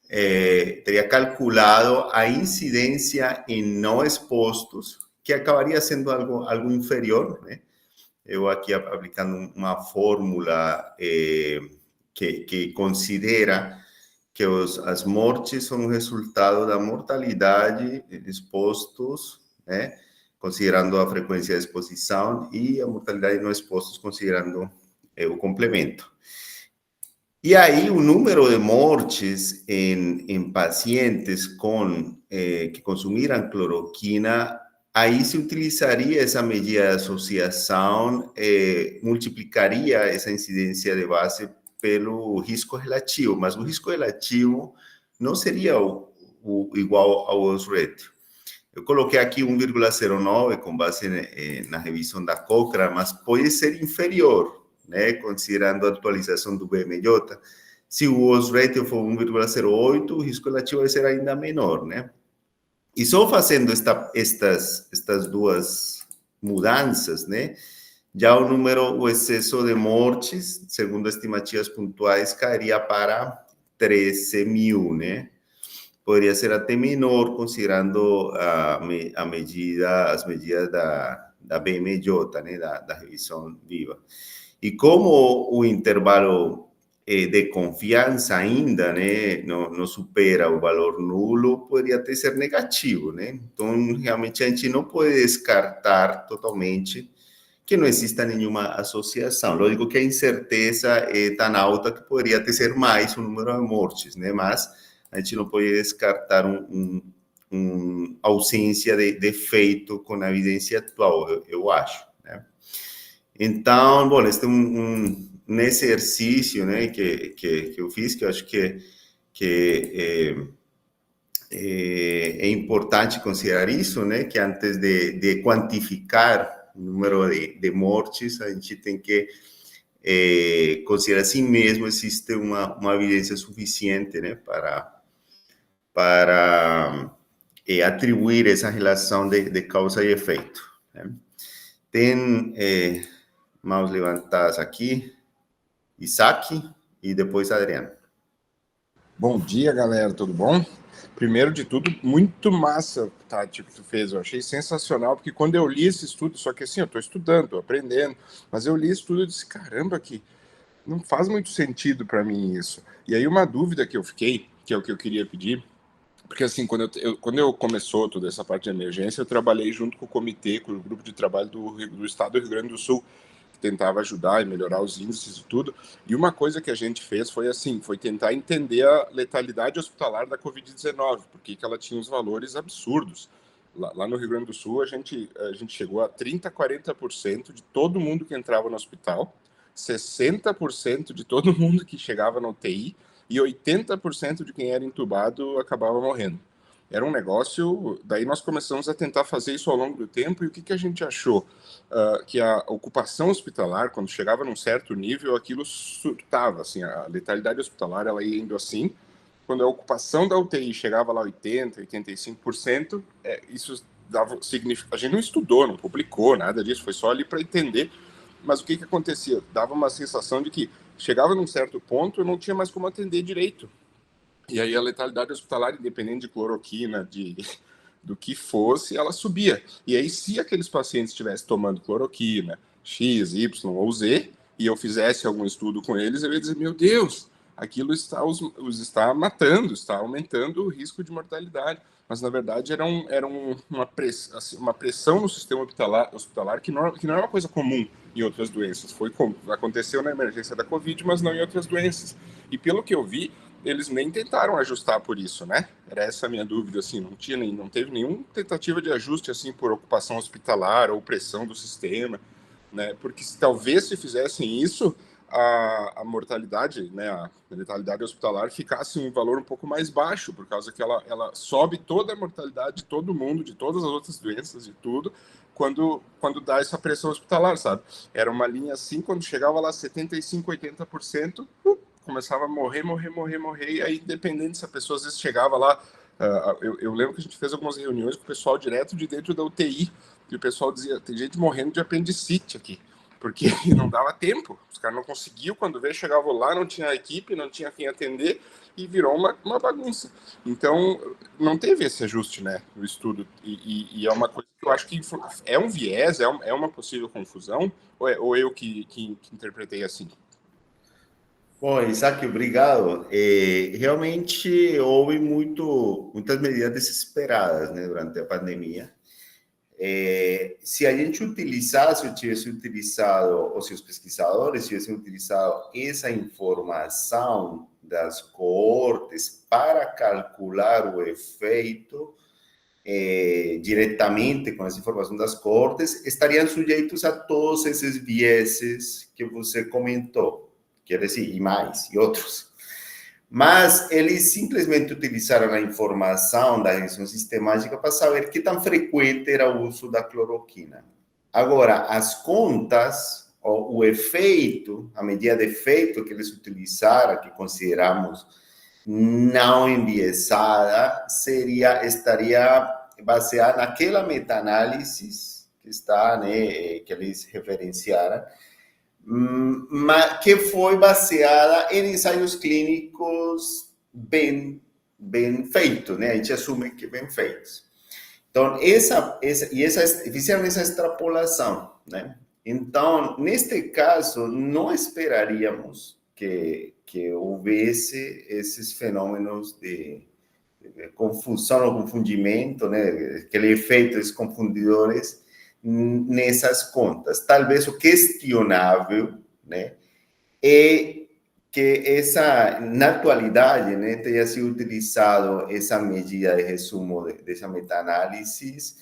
teria calculado a incidência em não expostos, que acabaria sendo algo inferior, né? Eu aqui aplicando uma fórmula que considera que as mortes são o resultado da mortalidade expostos, né? Considerando a frequência de exposição, e a mortalidade não expostos, considerando o complemento. E aí, o número de mortes em pacientes que consumiram cloroquina, aí se utilizaria essa medida de associação, multiplicaria essa incidência de base pelo risco relativo, mas o risco relativo não seria igual ao odds ratio. Eu coloquei aqui 1,09 com base na revisão da Cochrane, mas pode ser inferior, né, considerando a atualização do BMJ. Se o odds ratio for 1,08, o risco relativo vai ser ainda menor, né? E só fazendo estas duas mudanças, né, já o excesso de mortes, segundo estimativas pontuais, cairia para 13 mil, né? Poderia ser até menor, considerando as medidas da BMJ, né, da revisão viva. E como o intervalo de confiança ainda, né, não supera o valor nulo, poderia até ser negativo, né? Então, realmente, a gente não pode descartar totalmente que não exista nenhuma associação. Lógico que a incerteza é tão alta que poderia até ser mais o número de mortes, né? Mas a gente não pode descartar ausência de efeito com a evidência atual, eu acho, né? Então, bom, este é um exercício, né, que eu fiz, que eu acho que é importante considerar isso, né, que antes de quantificar o número de mortes, a gente tem que considerar se mesmo existe uma evidência suficiente, né, para atribuir essa relação de causa e efeito, né? Tem mãos levantadas aqui, Isaac e depois Adriano. Bom dia, galera, tudo bom? Primeiro de tudo, muito massa, Tati, o que tu fez. Eu achei sensacional, porque quando eu li esse estudo, só que assim, eu estou estudando, tô aprendendo, mas eu li esse estudo e disse, caramba, que não faz muito sentido para mim isso. E aí uma dúvida que eu fiquei, que é o que eu queria pedir, porque assim, quando eu começou toda essa parte de emergência, eu trabalhei junto com o comitê, com o grupo de trabalho do Estado do Rio Grande do Sul, que tentava ajudar e melhorar os índices e tudo. E uma coisa que a gente fez foi assim, foi tentar entender a letalidade hospitalar da Covid-19, porque que ela tinha uns valores absurdos. Lá no Rio Grande do Sul, a gente chegou a 30, 40% de todo mundo que entrava no hospital, 60% de todo mundo que chegava na UTI, e 80% de quem era entubado acabava morrendo. Era um negócio, daí nós começamos a tentar fazer isso ao longo do tempo, e o que a gente achou? Que a ocupação hospitalar, quando chegava num certo nível, aquilo surtava, assim, a letalidade hospitalar, ela ia indo assim, quando a ocupação da UTI chegava lá 80%, 85%, isso dava significado. A gente não estudou, não publicou, nada disso, foi só ali para entender. Mas o que acontecia? Dava uma sensação de que chegava num certo ponto, eu não tinha mais como atender direito. E aí a letalidade hospitalar, independente de cloroquina, do que fosse, ela subia. E aí, se aqueles pacientes estivessem tomando cloroquina, X, Y ou Z, e eu fizesse algum estudo com eles, eu ia dizer, meu Deus, aquilo está os está matando, está aumentando o risco de mortalidade. Mas, na verdade, era uma pressão no sistema hospitalar que não é uma coisa comum em outras doenças. Aconteceu na emergência da Covid, mas não em outras doenças. E pelo que eu vi, eles nem tentaram ajustar por isso, né? Era essa a minha dúvida, assim, não teve nenhuma tentativa de ajuste, assim, por ocupação hospitalar ou pressão do sistema, né? Porque talvez se fizessem isso, a mortalidade, né, a letalidade hospitalar ficasse um valor um pouco mais baixo, por causa que ela sobe toda a mortalidade de todo mundo, de todas as outras doenças, de tudo, quando dá essa pressão hospitalar, sabe? Era uma linha assim, quando chegava lá 75, 80%, começava a morrer, e aí, independente se a pessoa às vezes chegava lá, eu lembro que a gente fez algumas reuniões com o pessoal direto de dentro da UTI, e o pessoal dizia, tem gente morrendo de apendicite aqui, porque não dava tempo, os caras não conseguiam, quando veio, chegavam lá, não tinha equipe, não tinha quem atender, e virou uma bagunça. Então, não teve esse ajuste, né, no estudo, e é uma coisa que eu acho que é um viés, é uma possível confusão, ou eu que interpretei assim? Bom, Isaac, obrigado. Realmente houve muitas medidas desesperadas, né, durante a pandemia. Se a gente utilizasse, ou tivesse utilizado, ou se os pesquisadores tivessem utilizado essa informação das coortes para calcular o efeito diretamente com essa informação das coortes, estariam sujeitos a todos esses vieses que você comentou. Quer dizer, e mais, e outros. Mas eles simplesmente utilizaram a informação da regressão sistemática para saber que tão frequente era o uso da cloroquina. Agora, as contas, o efeito, a medida de efeito que eles utilizaram, que consideramos não enviesada, estaria baseada naquela meta-análise que está, né, que eles referenciaram, que foi baseada em ensaios clínicos bem feitos, né? A gente assume que bem feitos. Então, fizeram essa extrapolação, né? Então, neste caso, não esperaríamos que houvesse esses fenômenos de confusão ou confundimento, né? Aquele efeito dos confundidores nessas contas. Talvez o questionável, né, é que essa, na atualidade, né, tenha sido utilizado essa medida de resumo dessa meta-análise,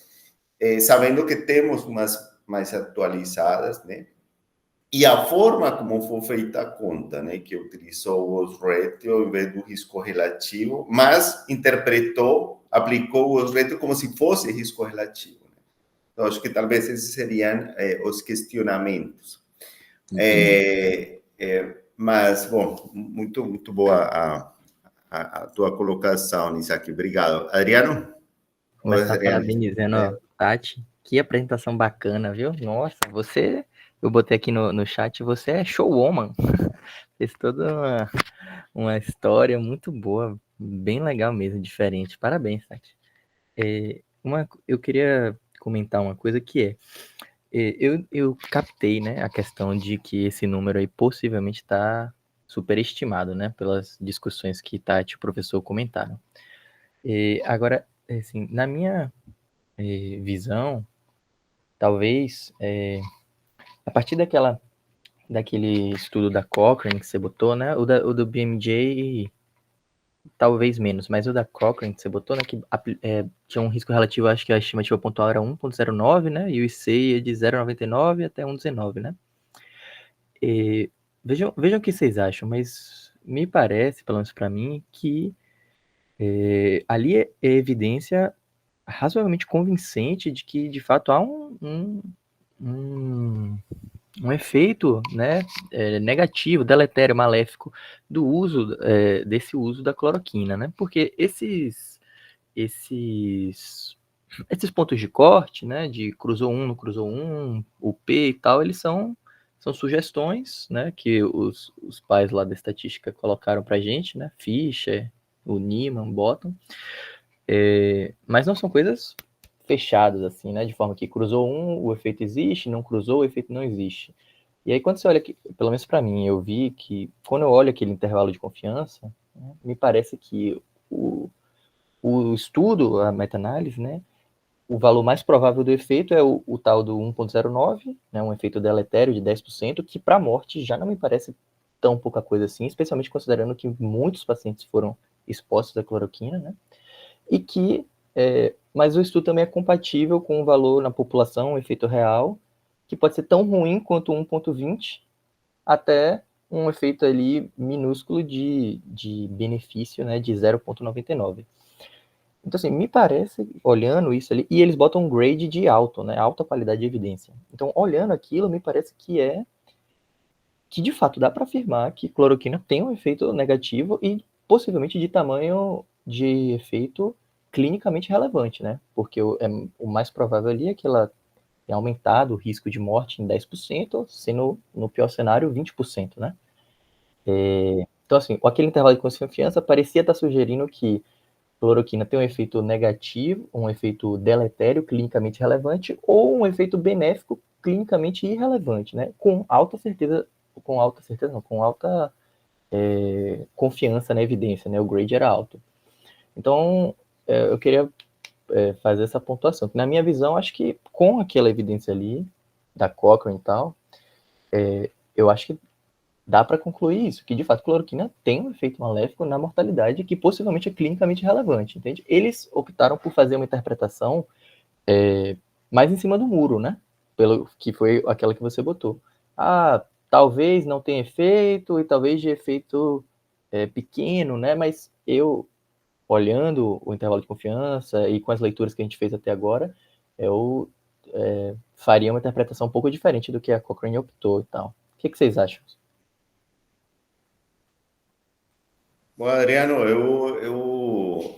sabendo que temos umas mais atualizadas, né, e a forma como foi feita a conta, né, que utilizou o odds ratio em vez do risco relativo, mas aplicou o odds ratio como se fosse risco relativo. Né? Então, acho que talvez esses seriam os questionamentos. Mas, bom, muito boa a tua colocação, Isaac. Obrigado. Adriano? Começar parabenizando, Tati. Que apresentação bacana, viu? Nossa, eu botei aqui no chat, você é showwoman. Fez toda uma história muito boa, bem legal mesmo, diferente. Parabéns, Tati. Eu queria comentar uma coisa que eu captei, né, a questão de que esse número aí possivelmente está superestimado, né, pelas discussões que Tati e o professor comentaram. Agora, assim, na minha visão, talvez, a partir daquele estudo da Cochrane que você botou, né, o do BMJ, talvez menos, mas o da Cochrane que você botou, né, que tinha um risco relativo, acho que a estimativa pontual era 1,09, né, e o IC ia de 0,99 até 1,19, né. Vejam o que vocês acham, mas me parece, pelo menos para mim, que ali é evidência razoavelmente convincente de que, de fato, há um efeito, né, negativo, deletério, maléfico do uso, desse uso da cloroquina, né? Porque esses pontos de corte, né, de cruzou um, não cruzou um, o P e tal, eles são sugestões, né, que os pais lá da estatística colocaram pra gente, né, Fischer, o Niemann, Bottom, mas não são coisas fechadas, assim, né, de forma que cruzou um, o efeito existe, não cruzou, o efeito não existe. E aí, quando você olha, pelo menos para mim, eu vi que, quando eu olho aquele intervalo de confiança, né, me parece que o estudo, a meta-análise, né, o valor mais provável do efeito é o tal do 1,09, né, um efeito deletério de 10%, que para a morte já não me parece tão pouca coisa assim, especialmente considerando que muitos pacientes foram expostos à cloroquina, né, e que, mas o estudo também é compatível com o valor na população, o efeito real, que pode ser tão ruim quanto 1,20, até um efeito ali minúsculo de benefício, né, de 0,99. Então, assim, me parece, olhando isso ali, e eles botam um grade de alto, né, alta qualidade de evidência. Então, olhando aquilo, me parece que de fato dá para afirmar que cloroquina tem um efeito negativo e possivelmente de tamanho de efeito clinicamente relevante, né? Porque o mais provável ali é que ela tenha aumentado o risco de morte em 10%, sendo, no pior cenário, 20%, né? Então, assim, aquele intervalo de confiança parecia estar sugerindo que cloroquina tem um efeito negativo, um efeito deletério clinicamente relevante ou um efeito benéfico clinicamente irrelevante, né? Com alta confiança na evidência, né? O grade era alto. Então, eu queria fazer essa pontuação. Na minha visão, acho que com aquela evidência ali, da Cochrane e tal, eu acho que dá para concluir isso, que de fato cloroquina tem um efeito maléfico na mortalidade que possivelmente é clinicamente relevante, entende? Eles optaram por fazer uma interpretação mais em cima do muro, né? Pelo que foi aquela que você botou. Talvez não tenha efeito e talvez de efeito pequeno, né? Mas eu, olhando o intervalo de confiança e com as leituras que a gente fez até agora, eu faria uma interpretação um pouco diferente do que a Cochrane optou e tal. O que vocês acham? Bom, Adriano,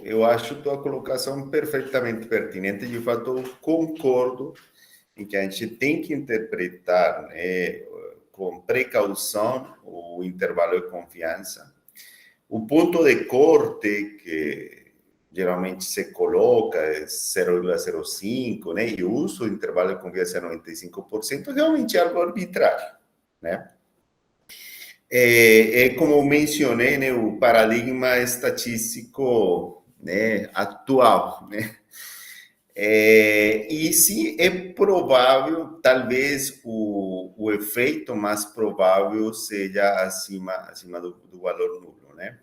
eu acho tua colocação perfeitamente pertinente. De fato, eu concordo em que a gente tem que interpretar, né, com precaução o intervalo de confiança. O ponto de corte que geralmente se coloca é 0,05, né, e o uso do intervalo de confiança é 95%, realmente é algo arbitrário, né? como mencionei, né, o paradigma estatístico, né, atual, né? E sim, é provável, talvez o efeito mais provável seja acima do valor nulo, né?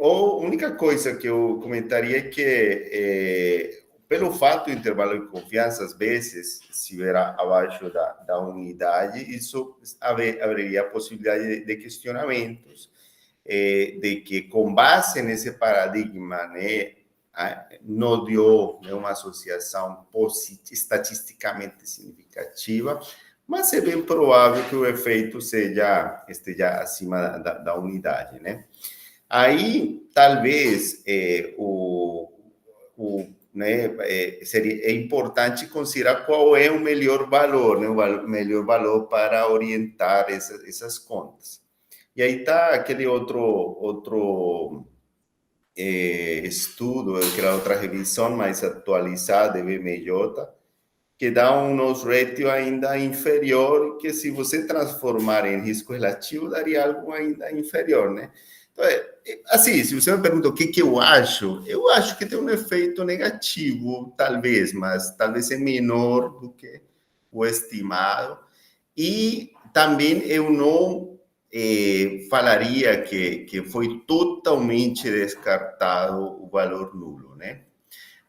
A única coisa que eu comentaria é que, pelo fato do intervalo de confiança, às vezes, se estiver abaixo da unidade, isso abriria a possibilidade de questionamentos, de que, com base nesse paradigma, né, não deu, né, uma associação estatisticamente significativa, mas é bem provável que o efeito esteja acima da unidade, né? Aí, talvez, né, é importante considerar qual é o melhor valor, né, o melhor valor para orientar essas contas. E aí está aquele outro estudo, aquela outra revisão mais atualizada de BMJ, que dá uns ratio ainda inferior, que se você transformar em risco relativo, daria algo ainda inferior, né? Então, assim, se você me pergunta o que eu acho que tem um efeito negativo, talvez, mas talvez é menor do que o estimado. E também eu não falaria que foi totalmente descartado o valor nulo, né?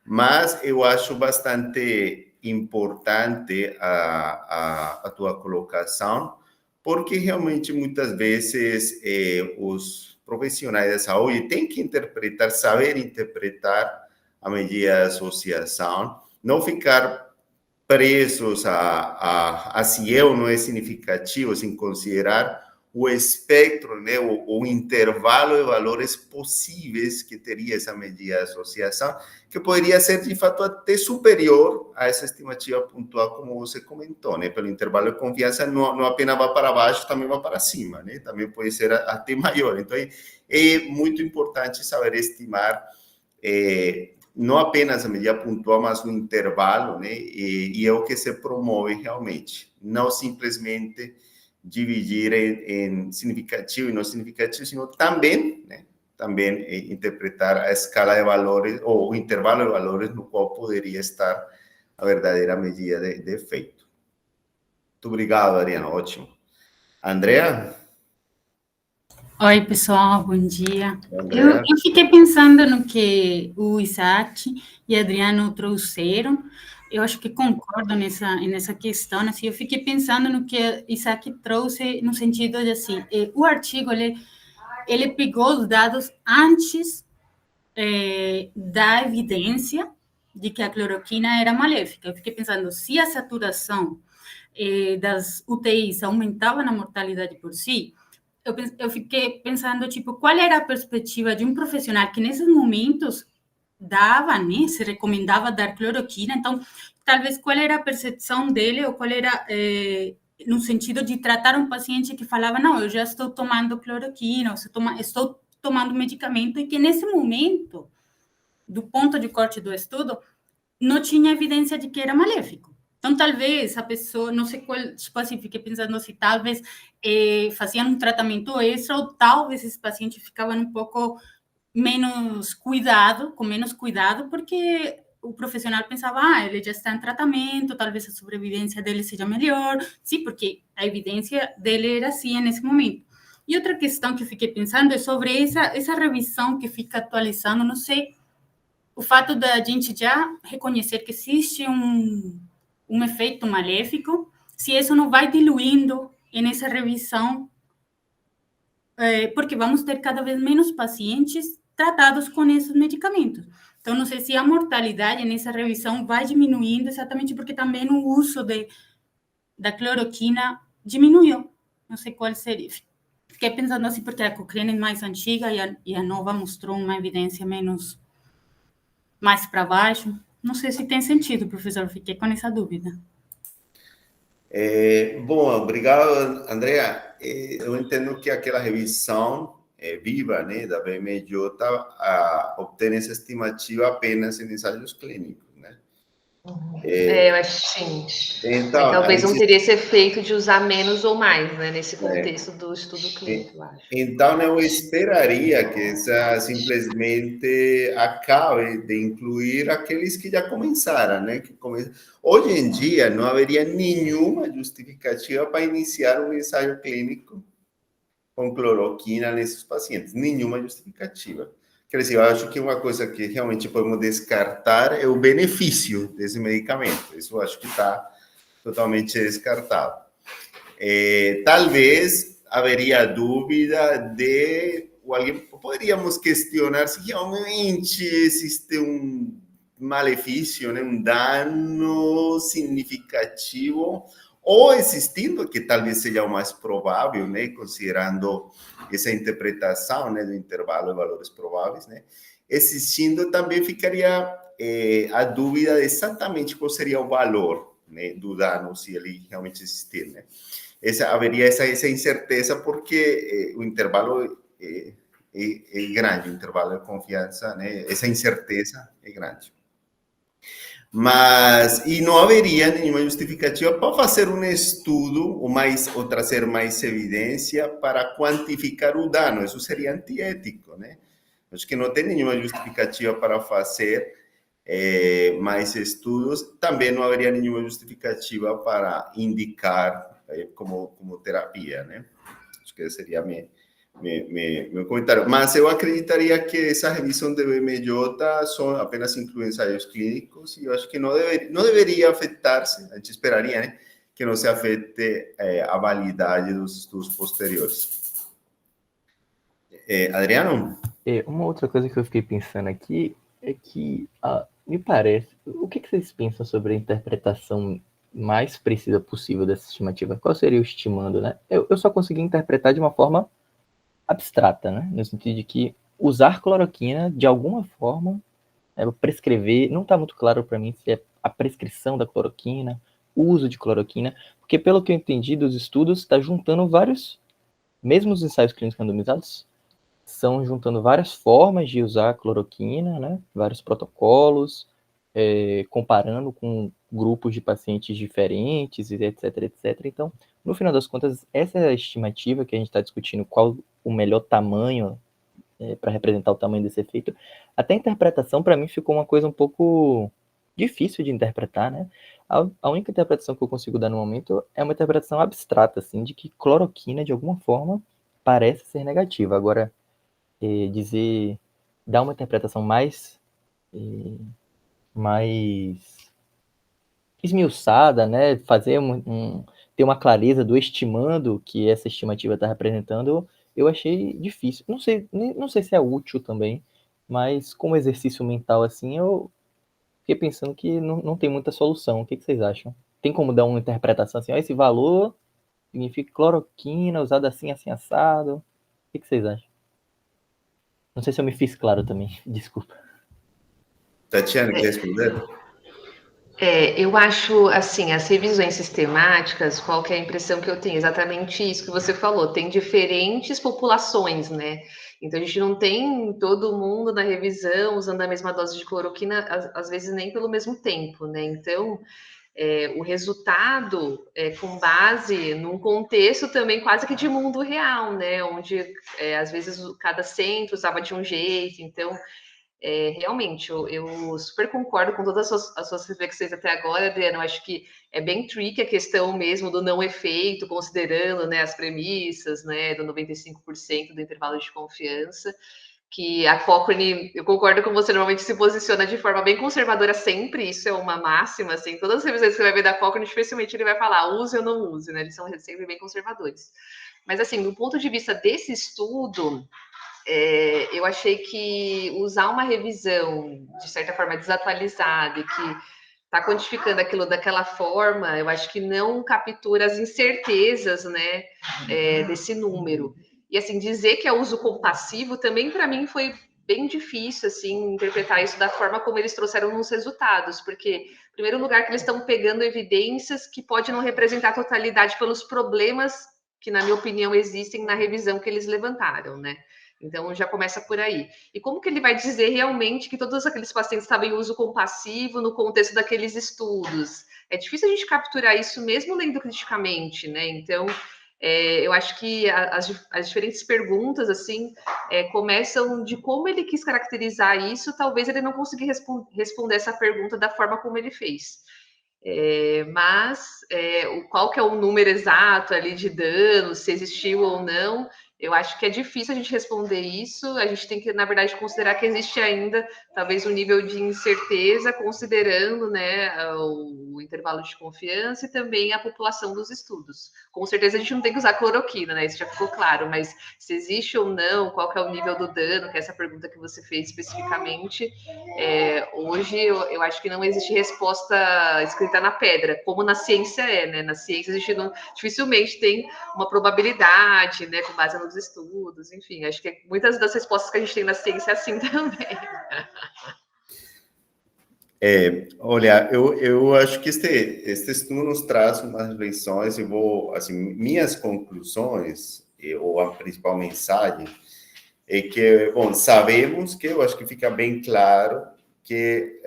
Mas eu acho bastante importante a tua colocação, porque realmente muitas vezes os profissionais da saúde têm que saber interpretar a medida de associação, não ficar presos a se é ou não é significativo, sem considerar o espectro, né, o intervalo de valores possíveis que teria essa medida de associação, que poderia ser, de fato, até superior a essa estimativa pontual, como você comentou, né? Pelo intervalo de confiança, não apenas vai para baixo, também vai para cima, né? Também pode ser até maior. Então, é muito importante saber estimar não apenas a medida pontual, mas o intervalo, né? E é o que se promove realmente. Não simplesmente dividir em significativo e não significativo, sino também, né? Também interpretar a escala de valores ou o intervalo de valores no qual poderia estar a verdadeira medida de efeito. Muito obrigado, Ariana. Ótimo. Andrea? Oi, pessoal, bom dia. Andrea? Eu fiquei pensando no que o Isaac e Adriano trouxeram. Eu acho que concordo nessa questão. Assim, eu fiquei pensando no que Isaac trouxe, no sentido de, assim, o artigo, ele pegou os dados antes da evidência de que a cloroquina era maléfica. Eu fiquei pensando, se a saturação das UTIs aumentava na mortalidade por si, eu fiquei pensando, tipo, qual era a perspectiva de um profissional que nesses momentos dava, né, se recomendava dar cloroquina, então, talvez qual era a percepção dele, ou qual era, no sentido de tratar um paciente que falava, não, eu já estou tomando cloroquina, estou tomando medicamento, e que nesse momento, do ponto de corte do estudo, não tinha evidência de que era maléfico. Então, talvez a pessoa, não sei qual, tipo assim, fiquei pensando se talvez faziam um tratamento extra, ou talvez esse paciente ficava um pouco menos cuidado, com menos cuidado, porque o profissional pensava, ele já está em tratamento, talvez a sobrevivência dele seja melhor. Sim, porque a evidência dele era assim nesse momento. E outra questão que eu fiquei pensando é sobre essa revisão que fica atualizando, não sei, o fato da gente já reconhecer que existe um efeito maléfico, se isso não vai diluindo nessa revisão, porque vamos ter cada vez menos pacientes tratados com esses medicamentos. Então, não sei se a mortalidade nessa revisão vai diminuindo, exatamente porque também o uso da cloroquina diminuiu. Não sei qual seria. Fiquei pensando assim, porque a Cochrane é mais antiga e a nova mostrou uma evidência mais para baixo. Não sei se tem sentido, professor, fiquei com essa dúvida. Bom, obrigado, Andrea. Eu entendo que aquela revisão viva, né, da BMJ obtém essa estimativa apenas em ensaios clínicos, né? Eu acho sim. Então, a Talvez não gente teria esse efeito de usar menos ou mais, né, nesse contexto do estudo clínico, eu acho. Então, eu esperaria que essa simplesmente acabe de incluir aqueles que já começaram, né? Hoje em dia, não haveria nenhuma justificativa para iniciar um ensaio clínico com cloroquina nesses pacientes. Nenhuma justificativa. Quer dizer, eu acho que uma coisa que realmente podemos descartar é o benefício desse medicamento. Isso eu acho que está totalmente descartado. Talvez haveria dúvida de, ou alguém, poderíamos questionar se realmente existe um malefício, né, um dano significativo, ou existindo, que talvez seja o mais provável, né, considerando essa interpretação, né, do intervalo de valores prováveis, né, existindo também ficaria a dúvida de exatamente qual seria o valor, né, do dano, se ele realmente existir, né. Haveria essa incerteza porque o intervalo é grande, o intervalo de confiança, né? Essa incerteza é grande. Mas, e não haveria nenhuma justificativa para fazer um estudo ou trazer mais evidência para quantificar o dano. Isso seria antiético, né? Acho que não tem nenhuma justificativa para fazer mais estudos. Também não haveria nenhuma justificativa para indicar como terapia, né? Acho que esse seria meu comentário. Mas eu acreditaria que essa revisão de BMJ apenas inclui ensaios clínicos e eu acho que não deveria afetar-se, a gente esperaria, né, que não se afete a validade dos estudos posteriores. Adriano? Uma outra coisa que eu fiquei pensando aqui é que, me parece, o que vocês pensam sobre a interpretação mais precisa possível dessa estimativa? Qual seria o estimando, né? Eu só consegui interpretar de uma forma abstrata, né? No sentido de que usar cloroquina, de alguma forma, prescrever, não está muito claro para mim se é a prescrição da cloroquina, o uso de cloroquina, porque pelo que eu entendi dos estudos, está juntando vários, mesmo os ensaios clínicos randomizados, são juntando várias formas de usar cloroquina, né? Vários protocolos, comparando com grupos de pacientes diferentes, etc, etc. Então, no final das contas, essa é a estimativa que a gente está discutindo, qual o melhor tamanho para representar o tamanho desse efeito. Até a interpretação, para mim, ficou uma coisa um pouco difícil de interpretar, né? A única interpretação que eu consigo dar no momento é uma interpretação abstrata, assim, de que cloroquina, de alguma forma, parece ser negativa. Agora, dar uma interpretação mais esmiuçada, né? Fazer ter uma clareza do estimando que essa estimativa está representando, eu achei difícil. Não sei se é útil também, mas como exercício mental assim, eu fiquei pensando que não tem muita solução. O que vocês acham? Tem como dar uma interpretação assim, esse valor significa cloroquina usada assim, assim, assado? O que vocês acham? Não sei se eu me fiz claro também, desculpa. Tatiana, quer responder? Eu acho, assim, as revisões sistemáticas, qual que é a impressão que eu tenho? Exatamente isso que você falou, tem diferentes populações, né? Então, a gente não tem todo mundo na revisão usando a mesma dose de cloroquina, às vezes nem pelo mesmo tempo, né? Então, o resultado é com base num contexto também quase que de mundo real, né? Onde, às vezes, cada centro usava de um jeito, então... realmente, eu super concordo com todas as suas reflexões até agora, Adriano. Eu acho que é bem tricky a questão mesmo do não efeito, considerando, né, as premissas, né, do 95% do intervalo de confiança, que a Cochrane, eu concordo com você, normalmente se posiciona de forma bem conservadora sempre, isso é uma máxima, assim, todas as revisões que você vai ver da Cochrane, dificilmente ele vai falar use ou não use, né, eles são sempre bem conservadores. Mas, assim, do ponto de vista desse estudo, eu achei que usar uma revisão, de certa forma, desatualizada e que está quantificando aquilo daquela forma, eu acho que não captura as incertezas, né, desse número. E, assim, dizer que é uso compassivo também, para mim, foi bem difícil, assim, interpretar isso da forma como eles trouxeram nos resultados, porque, em primeiro lugar, que eles estão pegando evidências que pode não representar a totalidade pelos problemas que, na minha opinião, existem na revisão que eles levantaram, né? Então, já começa por aí. E como que ele vai dizer realmente que todos aqueles pacientes estavam em uso compassivo no contexto daqueles estudos? É difícil a gente capturar isso mesmo lendo criticamente, né? Então, eu acho que as diferentes perguntas, assim, começam de como ele quis caracterizar isso, talvez ele não consiga responder essa pergunta da forma como ele fez. Mas qual que é o número exato ali de danos, se existiu ou não, eu acho que é difícil a gente responder isso. A gente tem que, na verdade, considerar que existe ainda talvez um nível de incerteza, considerando, né, o intervalo de confiança e também a população dos estudos. Com certeza a gente não tem que usar cloroquina, né? Isso já ficou claro, mas se existe ou não, qual que é o nível do dano, que é essa pergunta que você fez especificamente, hoje eu acho que não existe resposta escrita na pedra, como na ciência né? Na ciência a gente dificilmente tem uma probabilidade, né, com base nos estudos, enfim, acho que muitas das respostas que a gente tem na ciência é assim também. Olha, eu acho que este estudo nos traz umas lições, eu vou, assim, minhas conclusões, ou a principal mensagem, é que, bom, sabemos que, eu acho que fica bem claro, que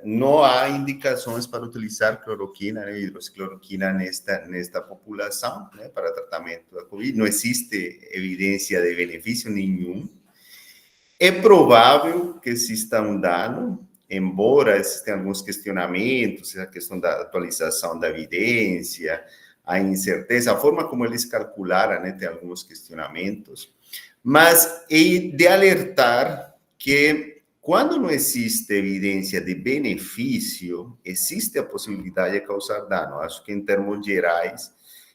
não há indicações para utilizar cloroquina, né, hidroxicloroquina nesta população, né, para tratamento da Covid. Não existe evidência de benefício nenhum. É provável que exista um dano, embora existam alguns questionamentos, a questão da atualização da evidência, a incerteza, a forma como eles calcularam, né, tem alguns questionamentos, mas é de alertar que quando não existe evidência de benefício, existe a possibilidade de causar dano. Acho que, em termos gerais,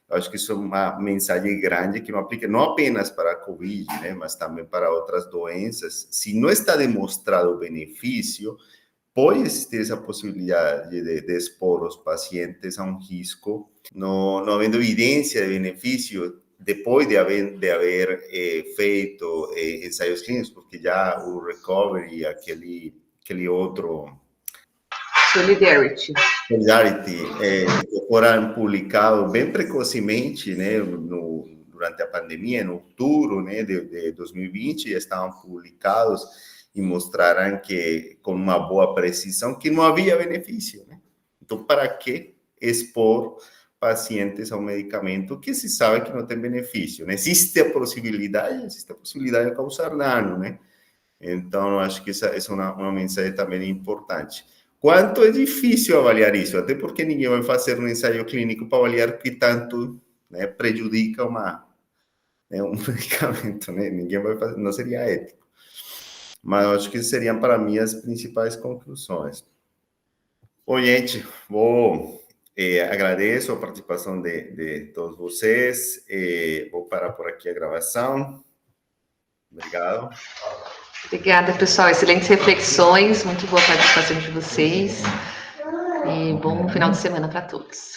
acho que isso é uma mensagem grande que não aplica não apenas para a Covid, né, mas também para outras doenças. Se não está demonstrado o benefício, pode existir essa possibilidade de expor os pacientes a um risco, não havendo evidência de benefício, depois de haver feito ensaios clínicos, porque já o Recovery, aquele outro... Solidarity, foram publicados bem precocemente, né, durante a pandemia, em outubro, né, de 2020, já estavam publicados e mostraram que, com uma boa precisão, que não havia benefício, né? Então, para que expor pacientes a um medicamento que se sabe que não tem benefício, né? Existe a possibilidade de causar dano, né? Então, acho que essa é uma mensagem também importante. Quanto é difícil avaliar isso, até porque ninguém vai fazer um ensaio clínico para avaliar que tanto, né, prejudica um medicamento, né? Ninguém vai fazer, não seria ético. Mas eu acho que seriam, para mim, as principais conclusões. Bom, gente, agradeço a participação de todos vocês. Vou parar por aqui a gravação. Obrigado. Obrigada, pessoal. Excelentes reflexões, muito boa participação de vocês. E bom final de semana para todos.